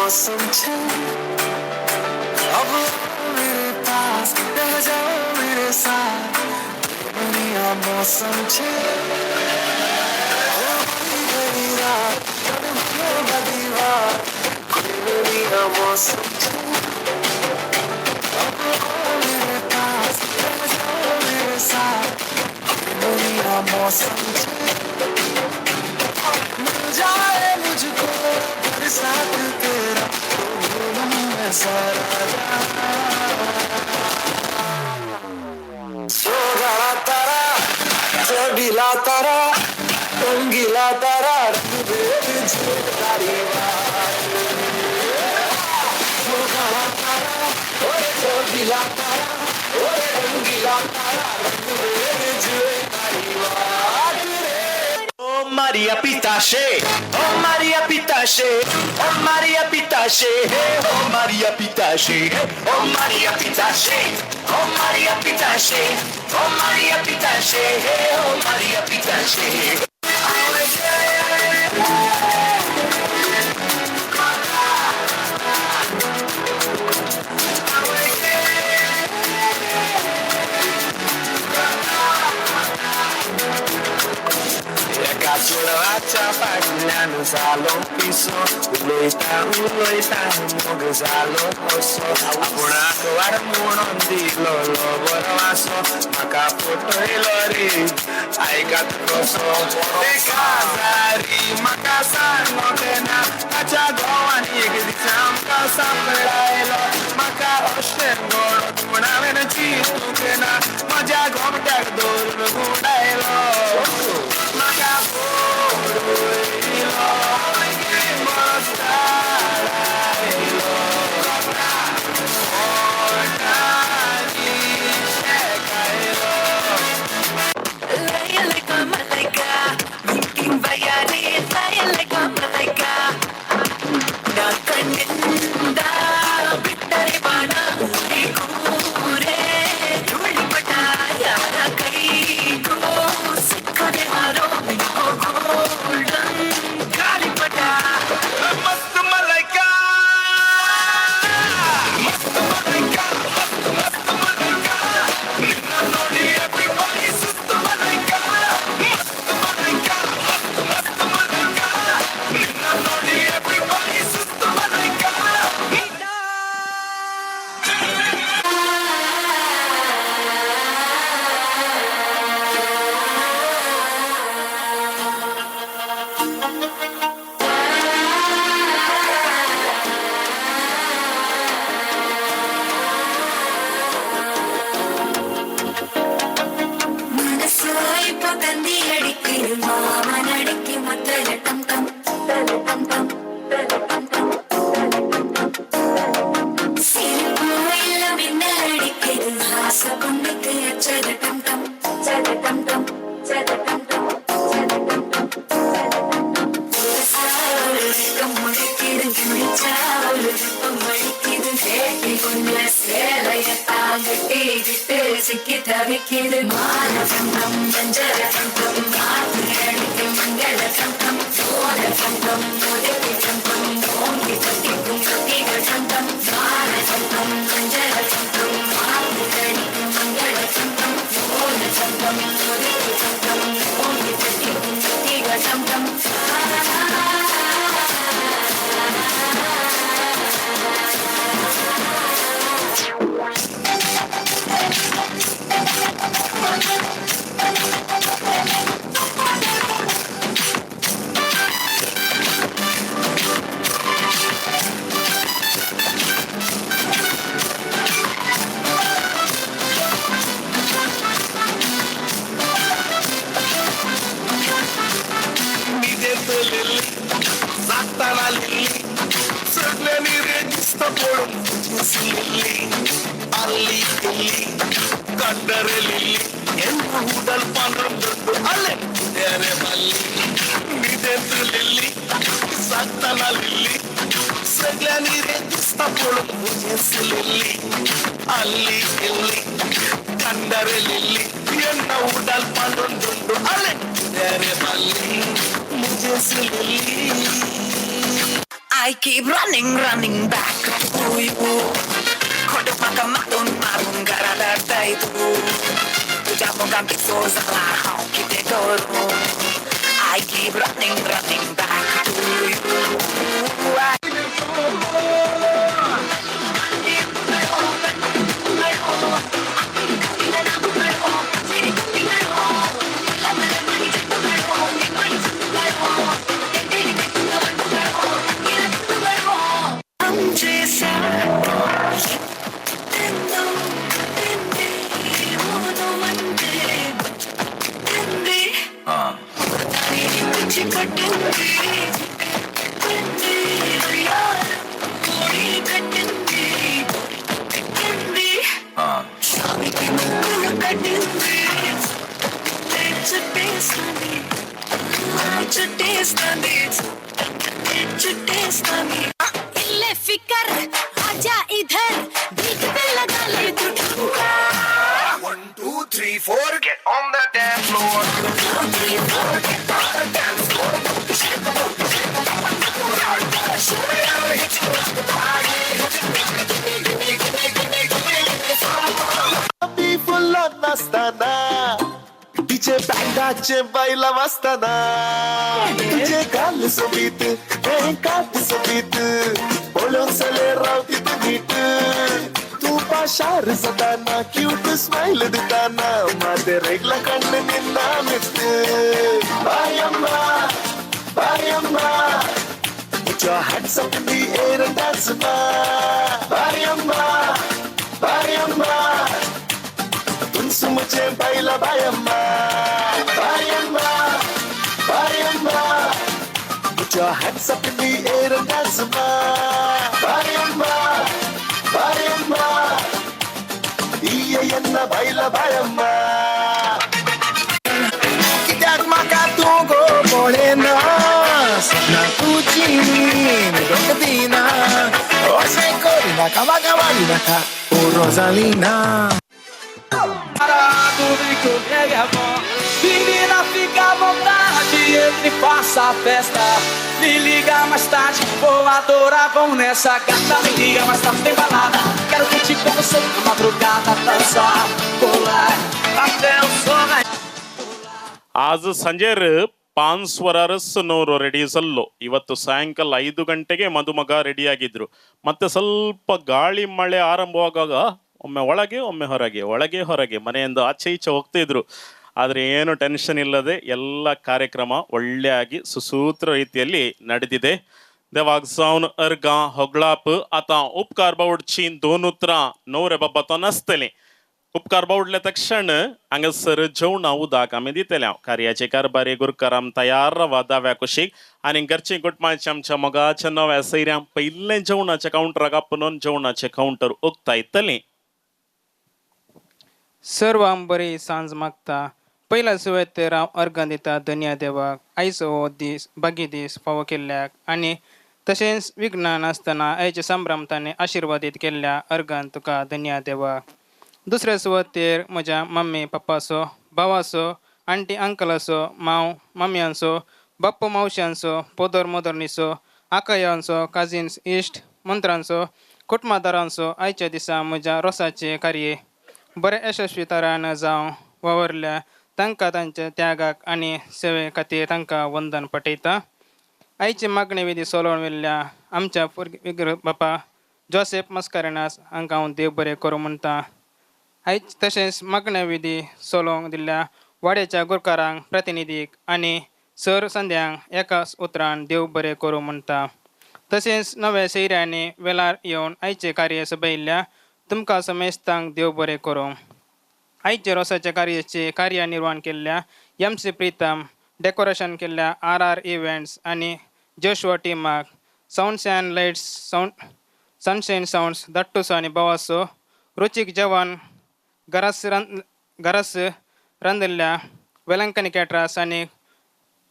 मौसम अब मेरे पास रह जाओ मेरे साथ दुनिया मौसम मौसम अब मेरे पास रह जाओ मेरे साथ दुनिया मौसम मिल जाए मुझको साथ तेरा सोगा तारा चबीला तारा रंगीला तारा सोगा तारा चबीला तारा रंगीला तारा Maria Pitache, oh Maria Pitache, oh Maria Pitache, oh Maria Pitache, oh Maria Pitache, oh Maria Pitache, oh Maria Pitache, oh Maria Pitache. Faccia pagina no salão piso Uloita, mogazalo osso Apunato armuno di lolo borvaso म्हाका फटयलो रे आयकात कसो ते काजारी म्हाका सांगोंक ना ताच्या घोवान एक दीस आमकां सांपडायलो म्हाका अशें घडत म्हण हांवें चिंतूंक ना म्हज्या घोमट्याक धरून गुडायलो म्हाका फटयलो मस्ताडायलो I keep running back to you. Khodo maka matun marun garada taitu. Tuja moga bisoza la kite goro. I keep running back to you. फिकर आजा इधर बीट पे लगा ले तू ठुमका 1 2 3 4 get on the dance floor 1 2 3 4 get on the dance floor show me how to hit you up the party people nastada DJ बँडाचे बैला वाजताना तुझे गाल सोबीत हे काट सोबीत बोलून सले राव तिथे नीट तू ಶಾರ್ ಸದಾನ ಕ್ಯೂಟ್ ಸ್ಮೈಲ್ ದಿತಾನ ಮಾತೆ ರೆಗ್ಲ ಕಣ್ಣು ನಿನ್ನ ಮಿತ್ತು ಬಾಯಮ್ಮ ಬಾಯಮ್ಮ Put your hands up in the air and dance ma Bayamma Bayamma Tunsu mujhe baila Bayamma Bayamma Bayamma Put your hands up in the air and dance ma Bayamma Bayamma Iya yanna baila Bayamma Kitak maka tungo morenas Na cucina Docadina O sei corina Cavagavagina O Rosalina Parado brinco pega a mão Menina fica à vontade Entre e faça a festa Me liga mais tarde Vou adorar, vamos nessa gata Me liga mais tarde, tem balada Quero curtir com você na madrugada Dançar, pular Até o sol raiar आज ಸಂಜೆರ್ ಪಾನ್ಸ್ವರಸ್ ನವರು ready ಸಲ್ಲು ಇವತ್ತು ಸಾಯಂಕಾಲ 5 ಗಂಟೆಗೆ ಮದುಮಗ ರೆಡಿಯಾಗಿದ್ರು ಮತ್ತೆ ಸ್ವಲ್ಪ ಗಾಳಿ ಮಳೆ ಆರಂಭವಾಗಾಗ ಒಮ್ಮೆ ಒಳಗೆ ಒಮ್ಮೆ ಹೊರಗೆ ಮನೆಯಿಂದ ಆಚೆ ಈಚೆ ಹೋಗ್ತಿದ್ರು. ಆದರೆ ಏನು ಟೆನ್ಷನ್ ಇಲ್ಲದೆ ಎಲ್ಲ ಕಾರ್ಯಕ್ರಮ ಒಳ್ಳೆಯಾಗಿ ಸುಸೂತ್ರ ರೀತಿಯಲ್ಲಿ ನಡೆದಿದೆ. देवाक जावन अर्गां होगळाप आतां उपकार बावडची दोन उतरां नवरे बाबा तो नासतलें. उपकार बावडले तक्षण हांगासर जेवणां उदक आमी दितले. कार्याचे कारभारी गुरकाराम तयार रावा दाव्या कुशीक आनी घरची कुटुंबाच्या आमच्या मोगाच्या नव्या सैऱ्यांक पयलें जेवणाच्या कावंटराक आपणून जेवणाचें कावंटर उक्ताय येतलें. सर्वांक बरी सांज मागता. पहिल्या सुवातेर हांव अर्गां दिता धन्या देवाक आयचो हो दीस बागी दीस फावो केल्ल्याक आनी तशेंच विघ्न नासतना आयच्या संभ्रमतांनी आशिर्वादीत केल्ल्या अर्गान तुका धन्या देवाक. दुसऱ्या सुवातेर म्हज्या मम्मी पप्पाचो भावाचो आंटी अंकलाचो मांव मम्यांचो बाप्पा मावश्यांचो पोदर मोदरणीचो आकायांचो काजिन्स इश्ट मंत्रांचो कुटुंबादारांचो आयच्या दिसा म्हज्या रोसाचे कार्य बरे यशस्वी तरान जावं वावरल्या तांकां तांच्या त्यागाक आनी सेवे खातीर तांकां वंदन पटयता. आयची मागणी विधी सोलोवन व्हेल्ल्या आमच्या बापा जोसेफ मस्कारेनास हांकां हांव देव बरें करूं म्हणटा. आयज तशेंच मागण्या विधी सोलोवंक दिल्ल्या वाड्याच्या गुरकारांक प्रतिनिधीक आनी सर संध्यांक एकाच उतरान देव बरें करूं म्हणटा. तशेंच नव्या सैऱ्यांनी वेळार येवन आयचे कार्य सभयल्ल्या तुमकां समेस्तांक देव बरें करूं. आयचे रोसाच्या कार्याचे कार्यनिर्वाहन केल्ल्या MC प्रितम डेकोरेशन केल्ल्या RR इव्हेंट्स आनी जोशुआ टिमाक sounds and lights Sunshine sounds दट्टूसो आनी भावासो रुचीक जेवण घरास रांदिल्ल्या वेलंकनी कॅटरास आनी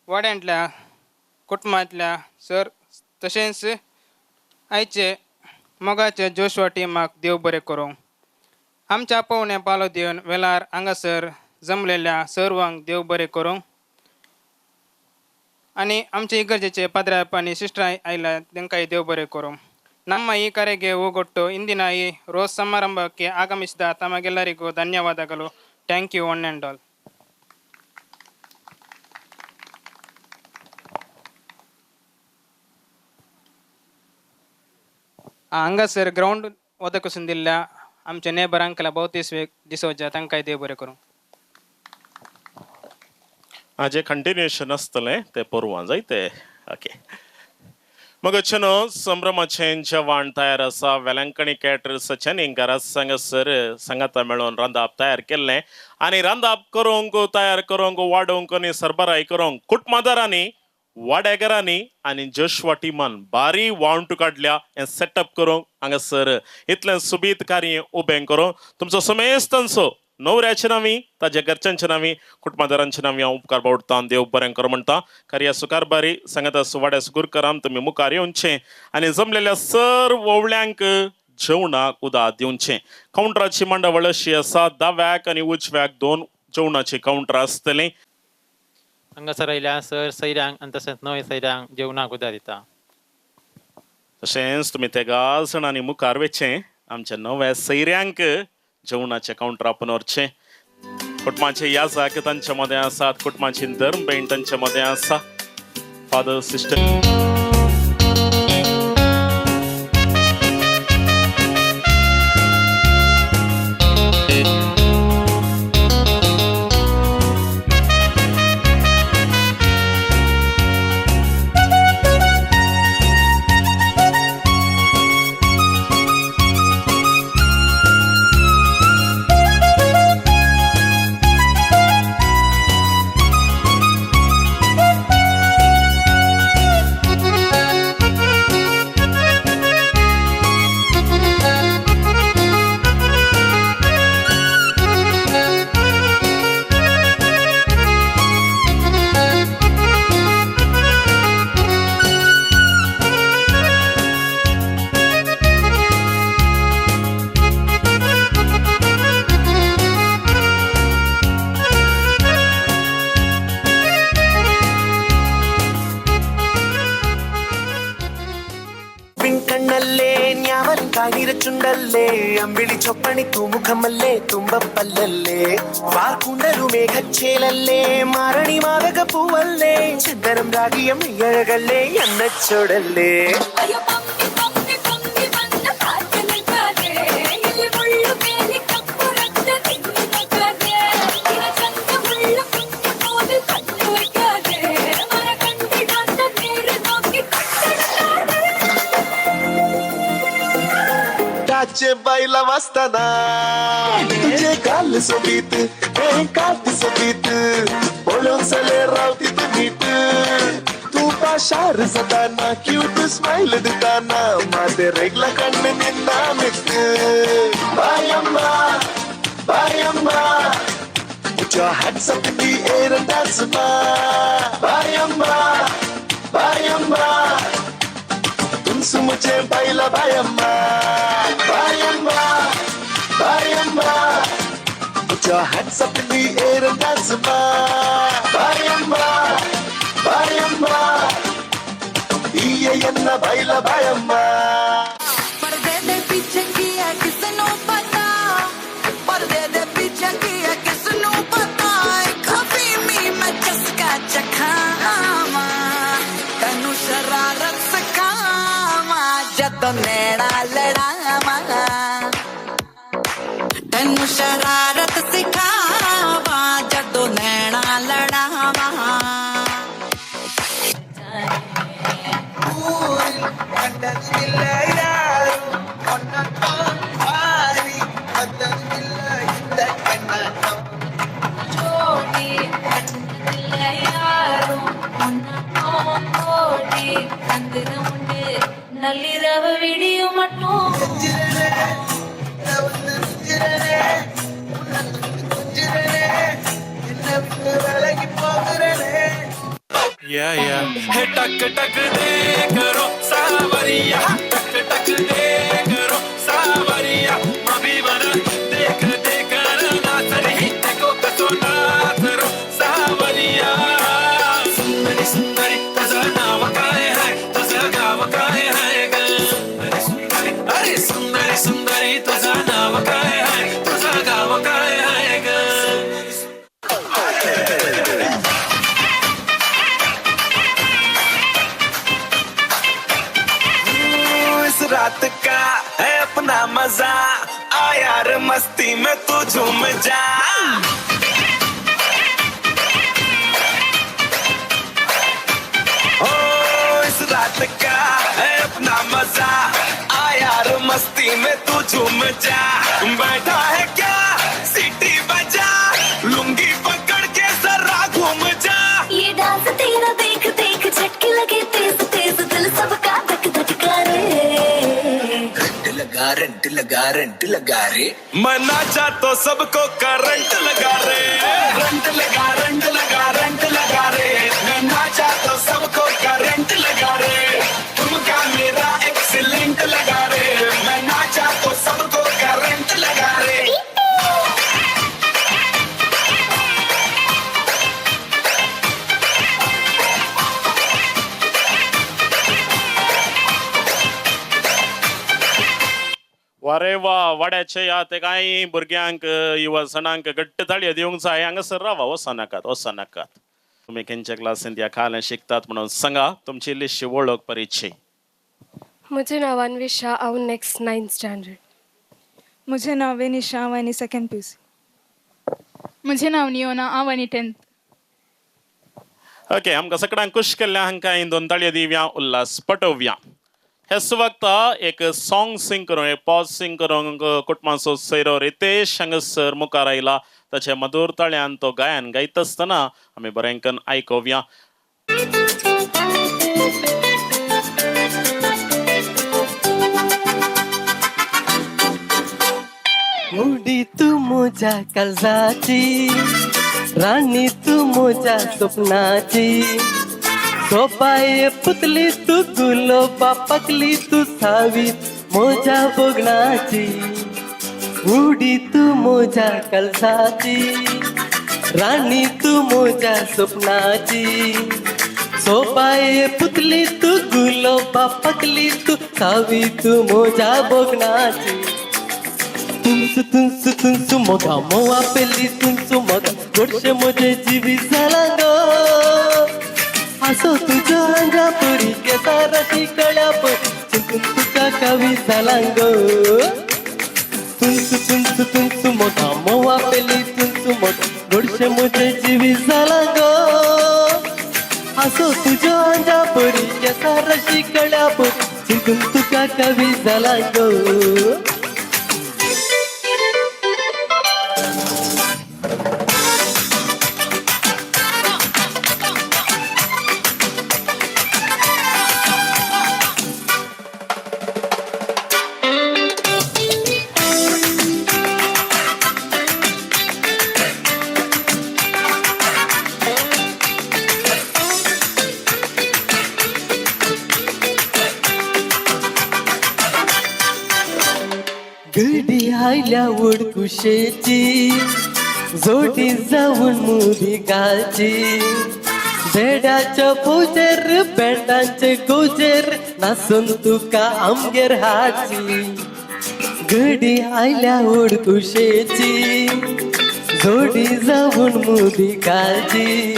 वाड्यांतल्या कुटुंबांतल्या सर तशेंच आयचे मोगाच्या जोशुआ टिमाक देव बरें करूं. आमच्या पावण्या पालो दिवन वेळार हांगासर जमलेल्या सर्वांक देव बरें करूं आनी आमच्या इगर्जेचे पाद्र्याप आनी सिस्टरां आयल्या तांकांय देव बरें करूं. ನಮ್ಮ ಈ ಕರೆಗೆ ಹೋಗೊಟ್ಟು ಇಂದಿನ ಈ ರೋಸ್ ಸಮಾರಂಭಕ್ಕೆ ಆಗಮಿಸಿದ ತಮಗೆಲ್ಲರಿಗೂ ಧನ್ಯವಾದಗಳು. Thank you one and all. हांगासर ग्राउंड ओदकसून दिल्ल्या आमच्या नेबर अंकला भोवतीस दिसोवच्या तांकांय देव बरें करूं. हाजे कंटिन्युएशन आसतलें तें पोरवां जायते. ओके मग चनो संभ्रमाचें जेवण तयार आसा. वेलंकणी कॅटरर्साच्यान घराच हांगासर सांगाता मेळोन रांदप तयार केल्लें आनी रांदप करूंक तयार करूंक वाडोवंक आनी सरबराय करूंक कुटुंबादारांनी वाडेकारांनी आनी जोशुआ टिमान बारी वावंट काडल्या हें सेटअप करूंक हांगासर इतलें सुबीत कार्य उबें करूं तुमचो समेस्तांचो नवऱ्याच्या नांवी ताज्या घरच्यांच्या नांवी कुटुंबादारांच्या नांवी हांव उपकार बावडटां. देव बरें कर म्हणटा. कार्या सुकारबारी सांगाता वाड्या गुरकाराम तुमी मुखार येवचें आनी जमलेल्या सर्व वोवळ्यांक जेवणाक उदक दिवचें. कावंटराची मांडावळ अशी आसा. दाव्याक आनी उजव्याक 2 जेवणाची कावंटरां आसतलीं. हांगासर आयल्या सर सैऱ्यांक आनी तशेंच नवे सैऱ्यांक जेवणाक उदक दिता. तशेंच तुमी ते गाल जाणांनी मुखार वेचें. आमच्या नव्या सैऱ्यांक जेवणाचे कावंटर आपण व्हरचें. कुटुंबाचे याजक तांच्या मदें आसात. कुटुंबाची धर्म बहीण तांच्या मदें आसा. फादर सिस्टर ಚುಂಡಲ್ಲೇ ಅಂಬಿಳಿ ಚೊಪ್ಪಣಿ ತೂಮುಖಮಲ್ಲೇ ತುಂಬ ಪಲ್ಲಲ್ಲೇ ವಾರ್ಕುಂಡರು ಮೇಘಚ್ಚೇಲಲ್ಲೇ ಮಾರಣಿ ಮಾದಕ പൂവല്ലേ ചന്ദനം രാഗിയം ഇഴകല്ലേ എണ്ണച്ചോടല്ലേ बाईला वाजताना तुझे काल सोबीत हे काल सोबीत बोलून सले रावती तू नीट तू पाशार सदाना क्यूट स्माइल देताना माझे रेगला कण्ण निन्ना मिट बायम्मा बायम्मा put your hands up in the air and dance ma बायम्मा बायम्मा तुमसे मुझे बाईला बायम्मा बायम्मा बायम्मा put your hands up in the air and dance ma बायम्मा बायम्मा ये yenna baila बायम्मा पर्दे दे पीछे किया किसनो पता पर्दे दे पीछे किया किसनो पता कभी मी मैं चस्का चखामा तनु शरारत सकामा जद नेड़ा लड़ामा तनु शरारत सिखावा जद नेड़ा लड़ावा நள்ளிரவு விடியும் மட்டும் हे टक टक दे करो सावरिया टक टक दे करो सावरिया अभी बना देख देख नाच रही देखो कसो नाच रो सावरिया सुंदरी सुंदरी तुझं नाव काय है तुझं गाव काय है ग अरे सुंदरी सुंदरी तुझं नाव काय है तुझं गाव काय है ग रात का है अपना मजा आ यार मस्ती में तू झूम जा ओ इस रात का है अपना मजा आ यार मस्ती में तू झूम जा बैठा है क्या सीटी बजा लुंगी पकड़ के जरा घूम जा ये डांस तेरा देख देख झटके लगे तेज तेज दिल सबका धक धक करे रंट लगा रे मैं नाचा तो सबको करंट लगा रे रंट लगा रंट लगा रंट लगा रे मैं नाचा तो सबको करंट लगा रे तुमका मेरा एक्सीलेंट लगा रे मैं नाचा तो सबको करंट लगा रे वारे वा वाड्याचे या ते काय भुरग्यांक युवा सणांक घट्ट ताळयो दिवंक जाय हांगासर रावा वचनाकात वचनाकात तुम्ही खंयच्या क्लासींत या खाल्यान शिकतात म्हणून सांगा तुमची इल्लीशी वळख परिचय म्हजें नांव अन्वेशा हांव नेक्स्ट 9th स्टँडर्ड म्हजें नांव वेनिशा हांव आनी 2nd PUC म्हजें नांव नियोना हांव आनी 10th ओके आमकां सगळ्यांक खुश केल्ल्या हांकां दोन ताळयो दिवया उल्हास पटोवया हेच वक्त एक सॉंग सिंग करूं एक पॉज सिंग करूंक कुटुंबाचो सैरो रितेश हांगासर मुखार आयला ताचे मधुर ताळ्यान तो गायन गायत आसतना आमी बरेंकन आयकोवया मुडी तू मोजा काळजाची राणी तू मोजा स्वप्नाची सोपाये पुतली तू गुलोबा पकली तू सावी मोजा बोगणाची उडी तू मोजा काळजाची राणी तू मोजा स्वप्नाची सोबाये पुतली तू गुलोबा पकली तू सावी तू मोजा बोगनाची तुंसु मोगा मोवा पेली तुंसु मग गोडशे मोजे जीवी झाला गो असो तुझ्या अंगा पुरी केसा रशी कळ्या चिंतून तुका कवी झाला गो तुंसु मोगा मोवा पेली तुंसु मग गोडशे मोजे जीवी झाला गो असो तुझ्या अंगा पुरी केसा रशी कळ्या चिंतून तुका कवी झाला गो घडी आयल्या उडकुशेची जोडी जाऊन मुदी गाची बेड्याच्या पोजेर बँडांचे गोजेर नासून तुका आमगेर हाची घडी आयल्या उडकुशेची जोडी जाऊन मुदी गाची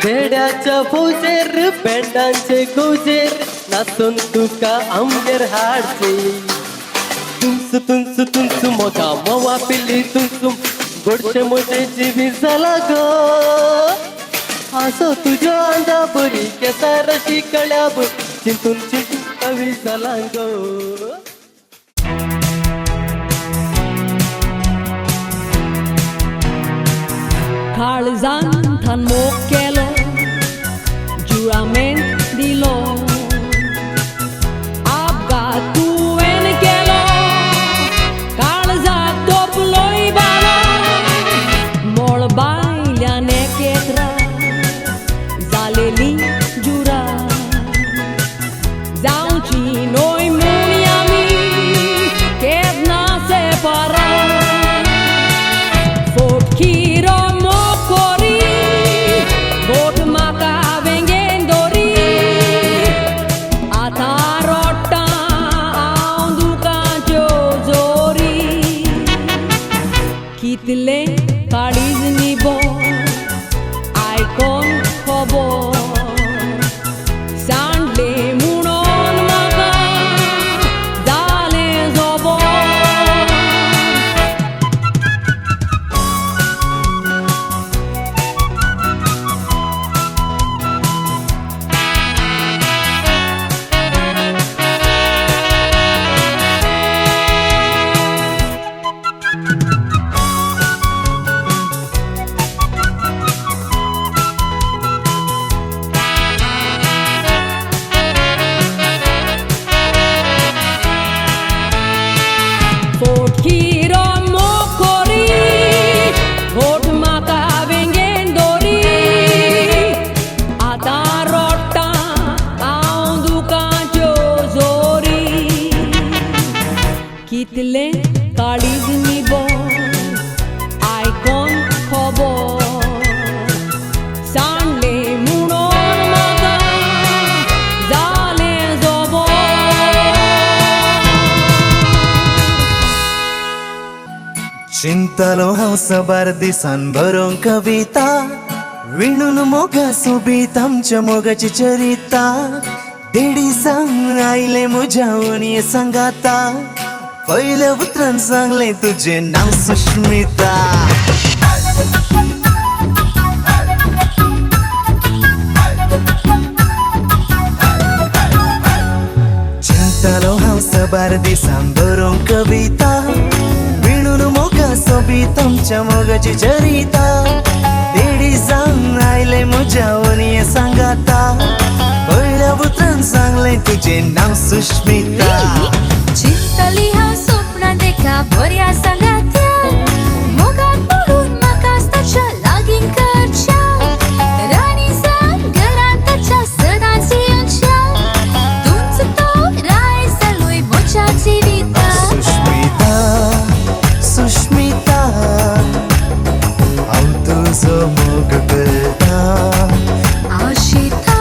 बेड्याच्या पोजेर बँडांचे गोजेर नासून तुका आमगेर हाची तुंसु मोगा मोवा पिल्ली तुंसु गोडशे मोजे जीवी झाला गो असो तुझ्या अंदा बरी केसा रशी कळ्या चिंतून कवी झाला गो काळजान थान मोग केलो जुरामेंट दिलो अपघात तुवें केलो बायल्याने केत्रा जालेली जुरा जाऊची नोय मुनी आमी केदना सेपारा फोटकीरो मोकोरी गोट माका वेंगेन दोरी आता रोट्टा हांव दुकाच्यो जोरी कितले काळीज निबो आयकोन खबर सांडले म्हणून म्हाका जालें जोबोर फोटकीरो मोकोरी गोट म्हाका वेंगेन दोरी आतां रोट्टा हांव दुकाच्यो जोरी कितले काळीज निबो आयकोन खबर सांडले म्हणून म्हाका जालें जोबोर चिंतलो हांव सबार दिसान बरोवंक कविता विणून मोगा सोबीत आमच्या मोगाची चरिता देडी सांग आयले म्हज्या वणये सांगाता पयल्या उतरान सांगले तुझे नाव सुष्मिता चिंतलो हांव सबार दिसान बरोवंक कविता विणून मोगा सोबीत आमच्या मोगाची चरिता देडी सांग आयले म्हज्या वणये सांगाता पयल्या उतरान सांगले तुझे नाव सुष्मिता चिंतली हांव स्वप्नां देखा बऱ्या सांगात्या मोगान पडून म्हाका ताच्या लागीं करच्या राणी सांग घरांत ताच्या सदांच येवच्या तुमचो तो राय जालोय म्हज्या जिविता सुष्मिता सुष्मिता हांव तुजो मोग करता आशिता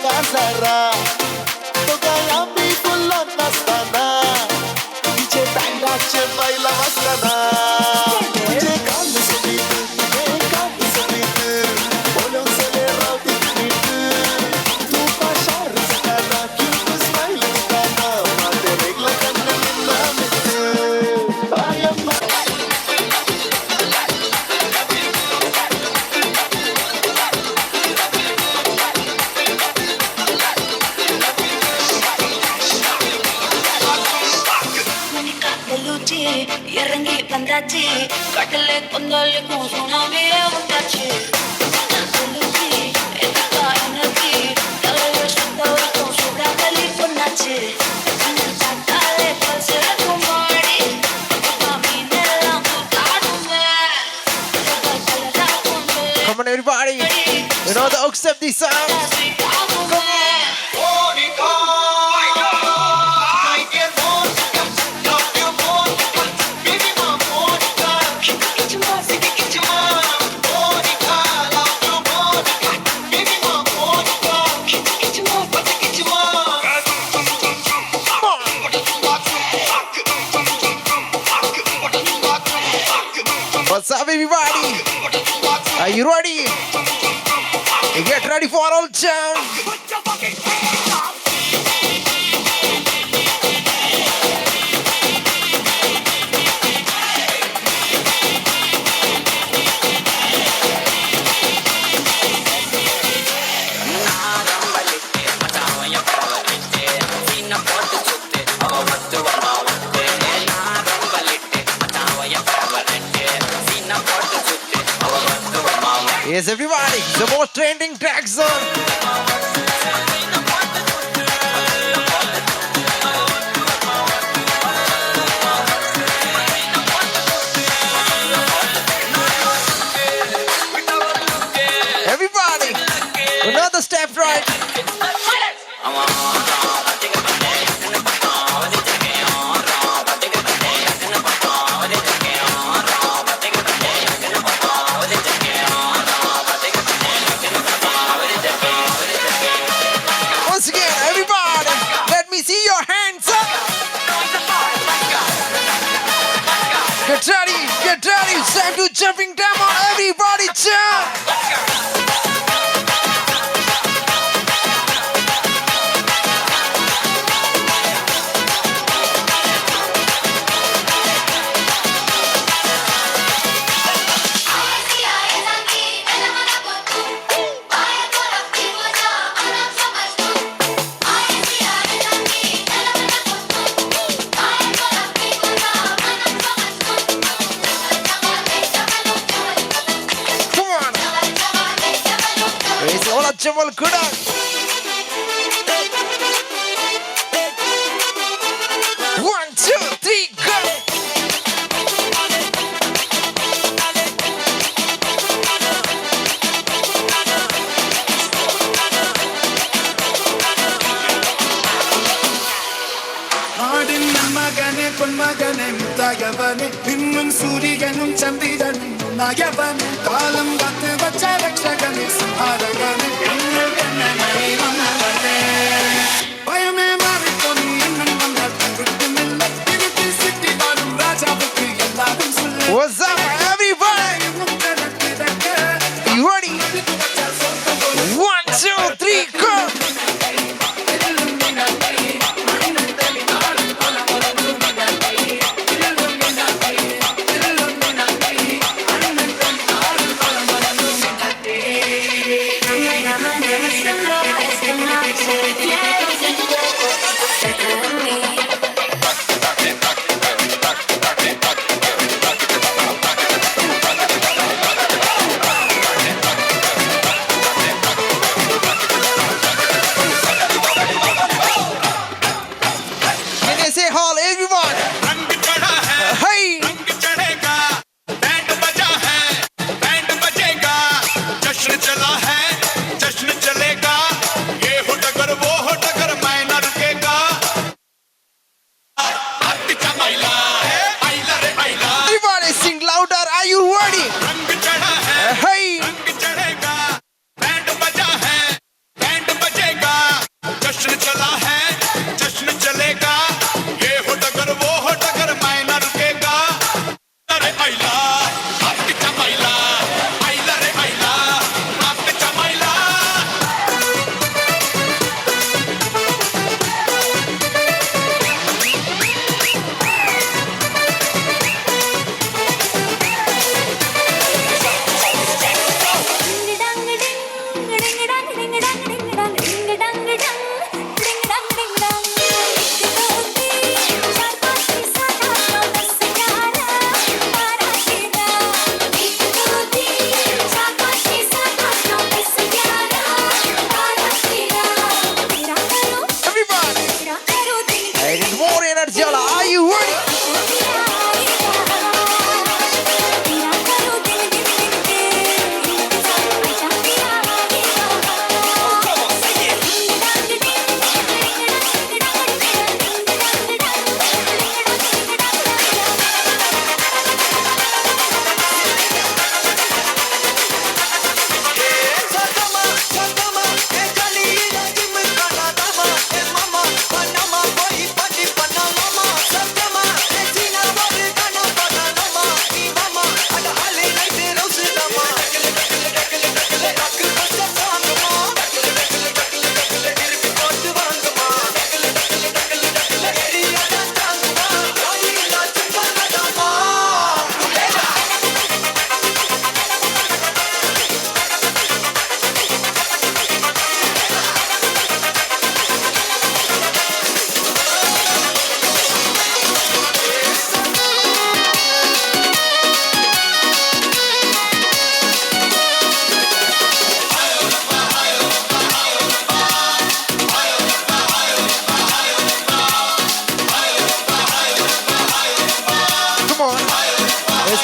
काजारा दोघा आम्ही बोलत नसताना तिचे बँडाचे बैला वाजताना तुझे कान सुमीत तुझे कान सुमीत बोलून सले रावती नीट तू पाशार सकाना क्यूट स्माइल दिखाना माझे रेगला कन्न निम्ना मित I am இறங்கி வந்தாச்சு கடலை கொந்தளிக்கும் சுனாமியே உண்டாச்சு எனர்ஜி தலையை சுத்த வைக்கும் சுடாக்கலி பொண்ணாச்சு தட்டாலே பசிறக்கும் மாடி மீனெல்லாம் கூட்டாடுமே Come on, everybody. You know the hooks of this song. What's up, everybody? Are you ready? Get ready for old jam. Yes, everybody, the most trending track zone. Everybody, another step right. Once again, everybody, let me see your hands up. Get ready, it's time to jumping down on everybody jump. Jamal Kuda. One, two, three, go. மகனே பொன்மகனே முத்தாயவனே இன்னும் சூரியனும் சந்திரனும் நாயவனே காலம் காத்து வச்ச ரட்சகனே சம்ஹாரகனே எங்கள் கண்ணனை வந்தவனே பயமே மாறிக்கொண்டு இன்னும் வந்த தங்குமில்லை திருப்பி சிட்டி வாழும் ராஜாவுக்கு எல்லாரும் சொல்ல What's up, everybody? You ready? 1, 2, 3, go. Thank you.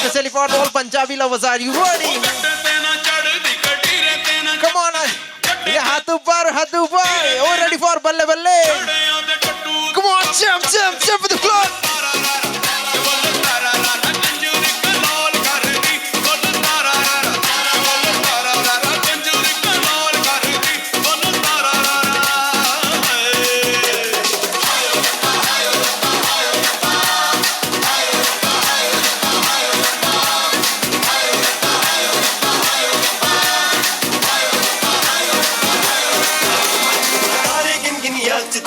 especially for all Punjabi lovers. Are you ready? Come on. Yeah, hath upar. Oh, ready for balle balle. Come on, jump with the floor.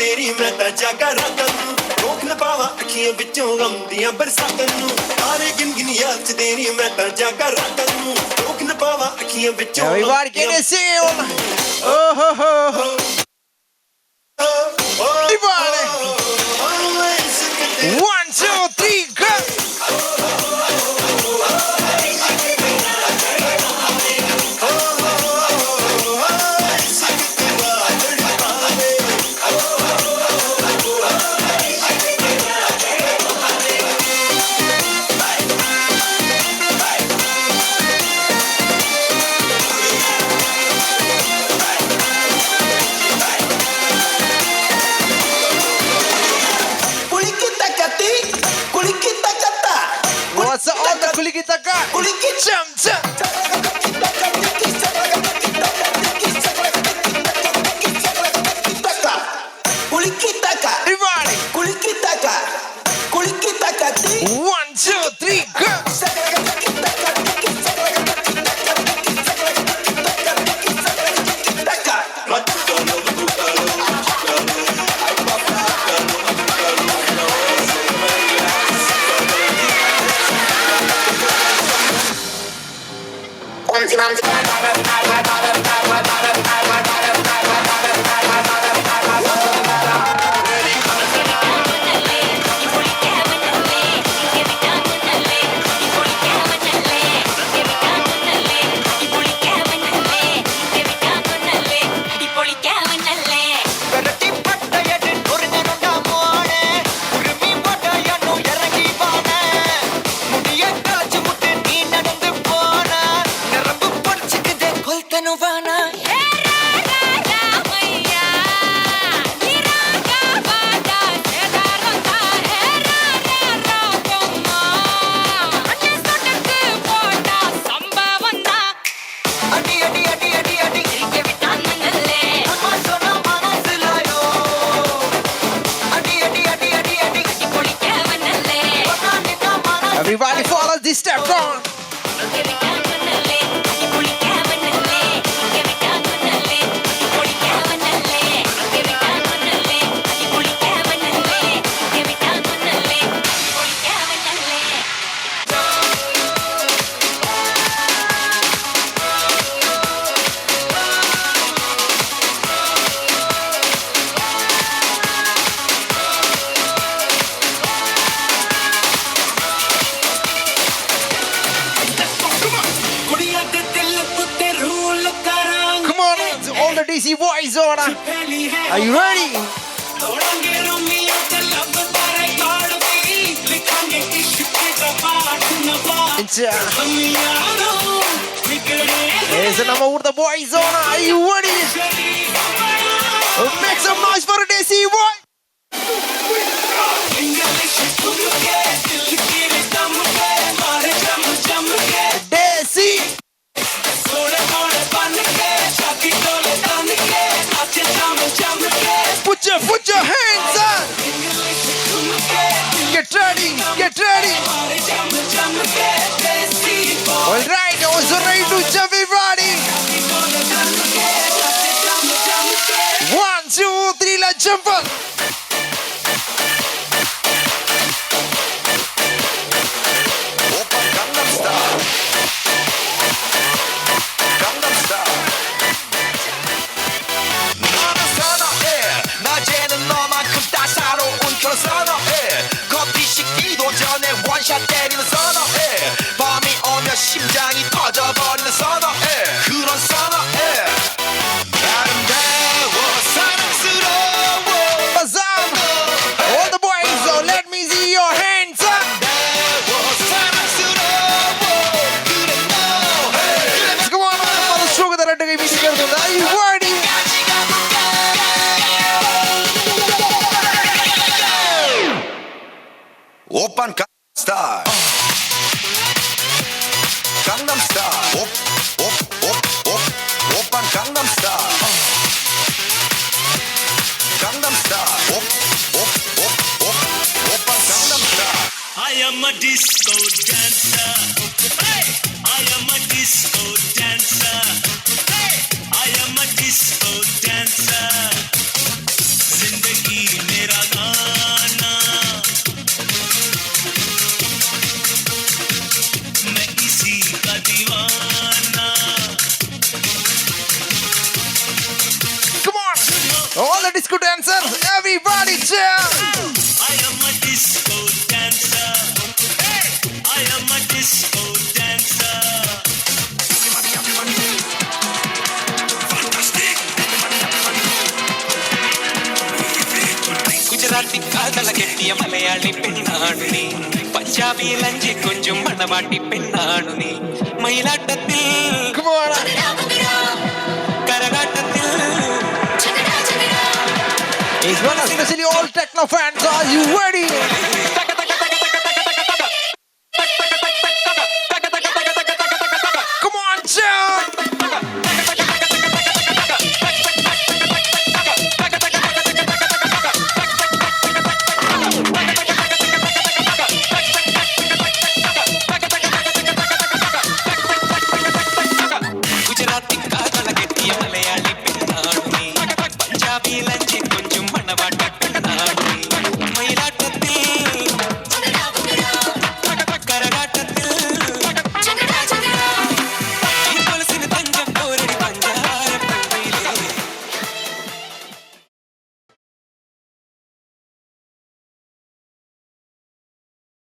तेरी मैं ता जागा रातां नूं रोक न पावा अखियां विचों गम दियां बरसातां नूं तारे गिन याद च तेरी मैं ता जागा रातां नूं रोक न पावा अखियां विचों everybody can you see oh ho ho everybody 1 2 3 go. What's up, all the kuliki taka? Kuliki jump. Kuliki taka. Everybody. Kuliki taka. 1 2 3 go. Everybody follow this step on. DC boys on. Are you ready? Here's the number with the boys on. Are you ready? Make some noise for a DC boy. Desi. Put your hands up. Get ready. All right, also ready to jump, everybody. 1 2 3, let's jump up. 원샷 때리는 선어해 밤이 오면 심장이 터져버리는 선어해 그런 선어해 아름다워 사랑스러워 dancer. Hey, I am a disco dancer. Hey, I am a disco dancer. जिंदगी मेरा गाना, मैं इसी का दीवाना. Come on! All the disco dancers, everybody jam! I am a disco dancer. Hey, I am a disco dancer. Gujarati കാതല കെട്ടിയ മലയാളി പെണ്ണാണു നീ പഞ്ചാബി ലഞ്ചി കൊഞ്ചും മണവാട്ടി പെണ്ണാണു നീ മയിലാട്ടത്തിൽ കരകാട്ടത്തിൽ It's one especially all techno fans. Are you ready?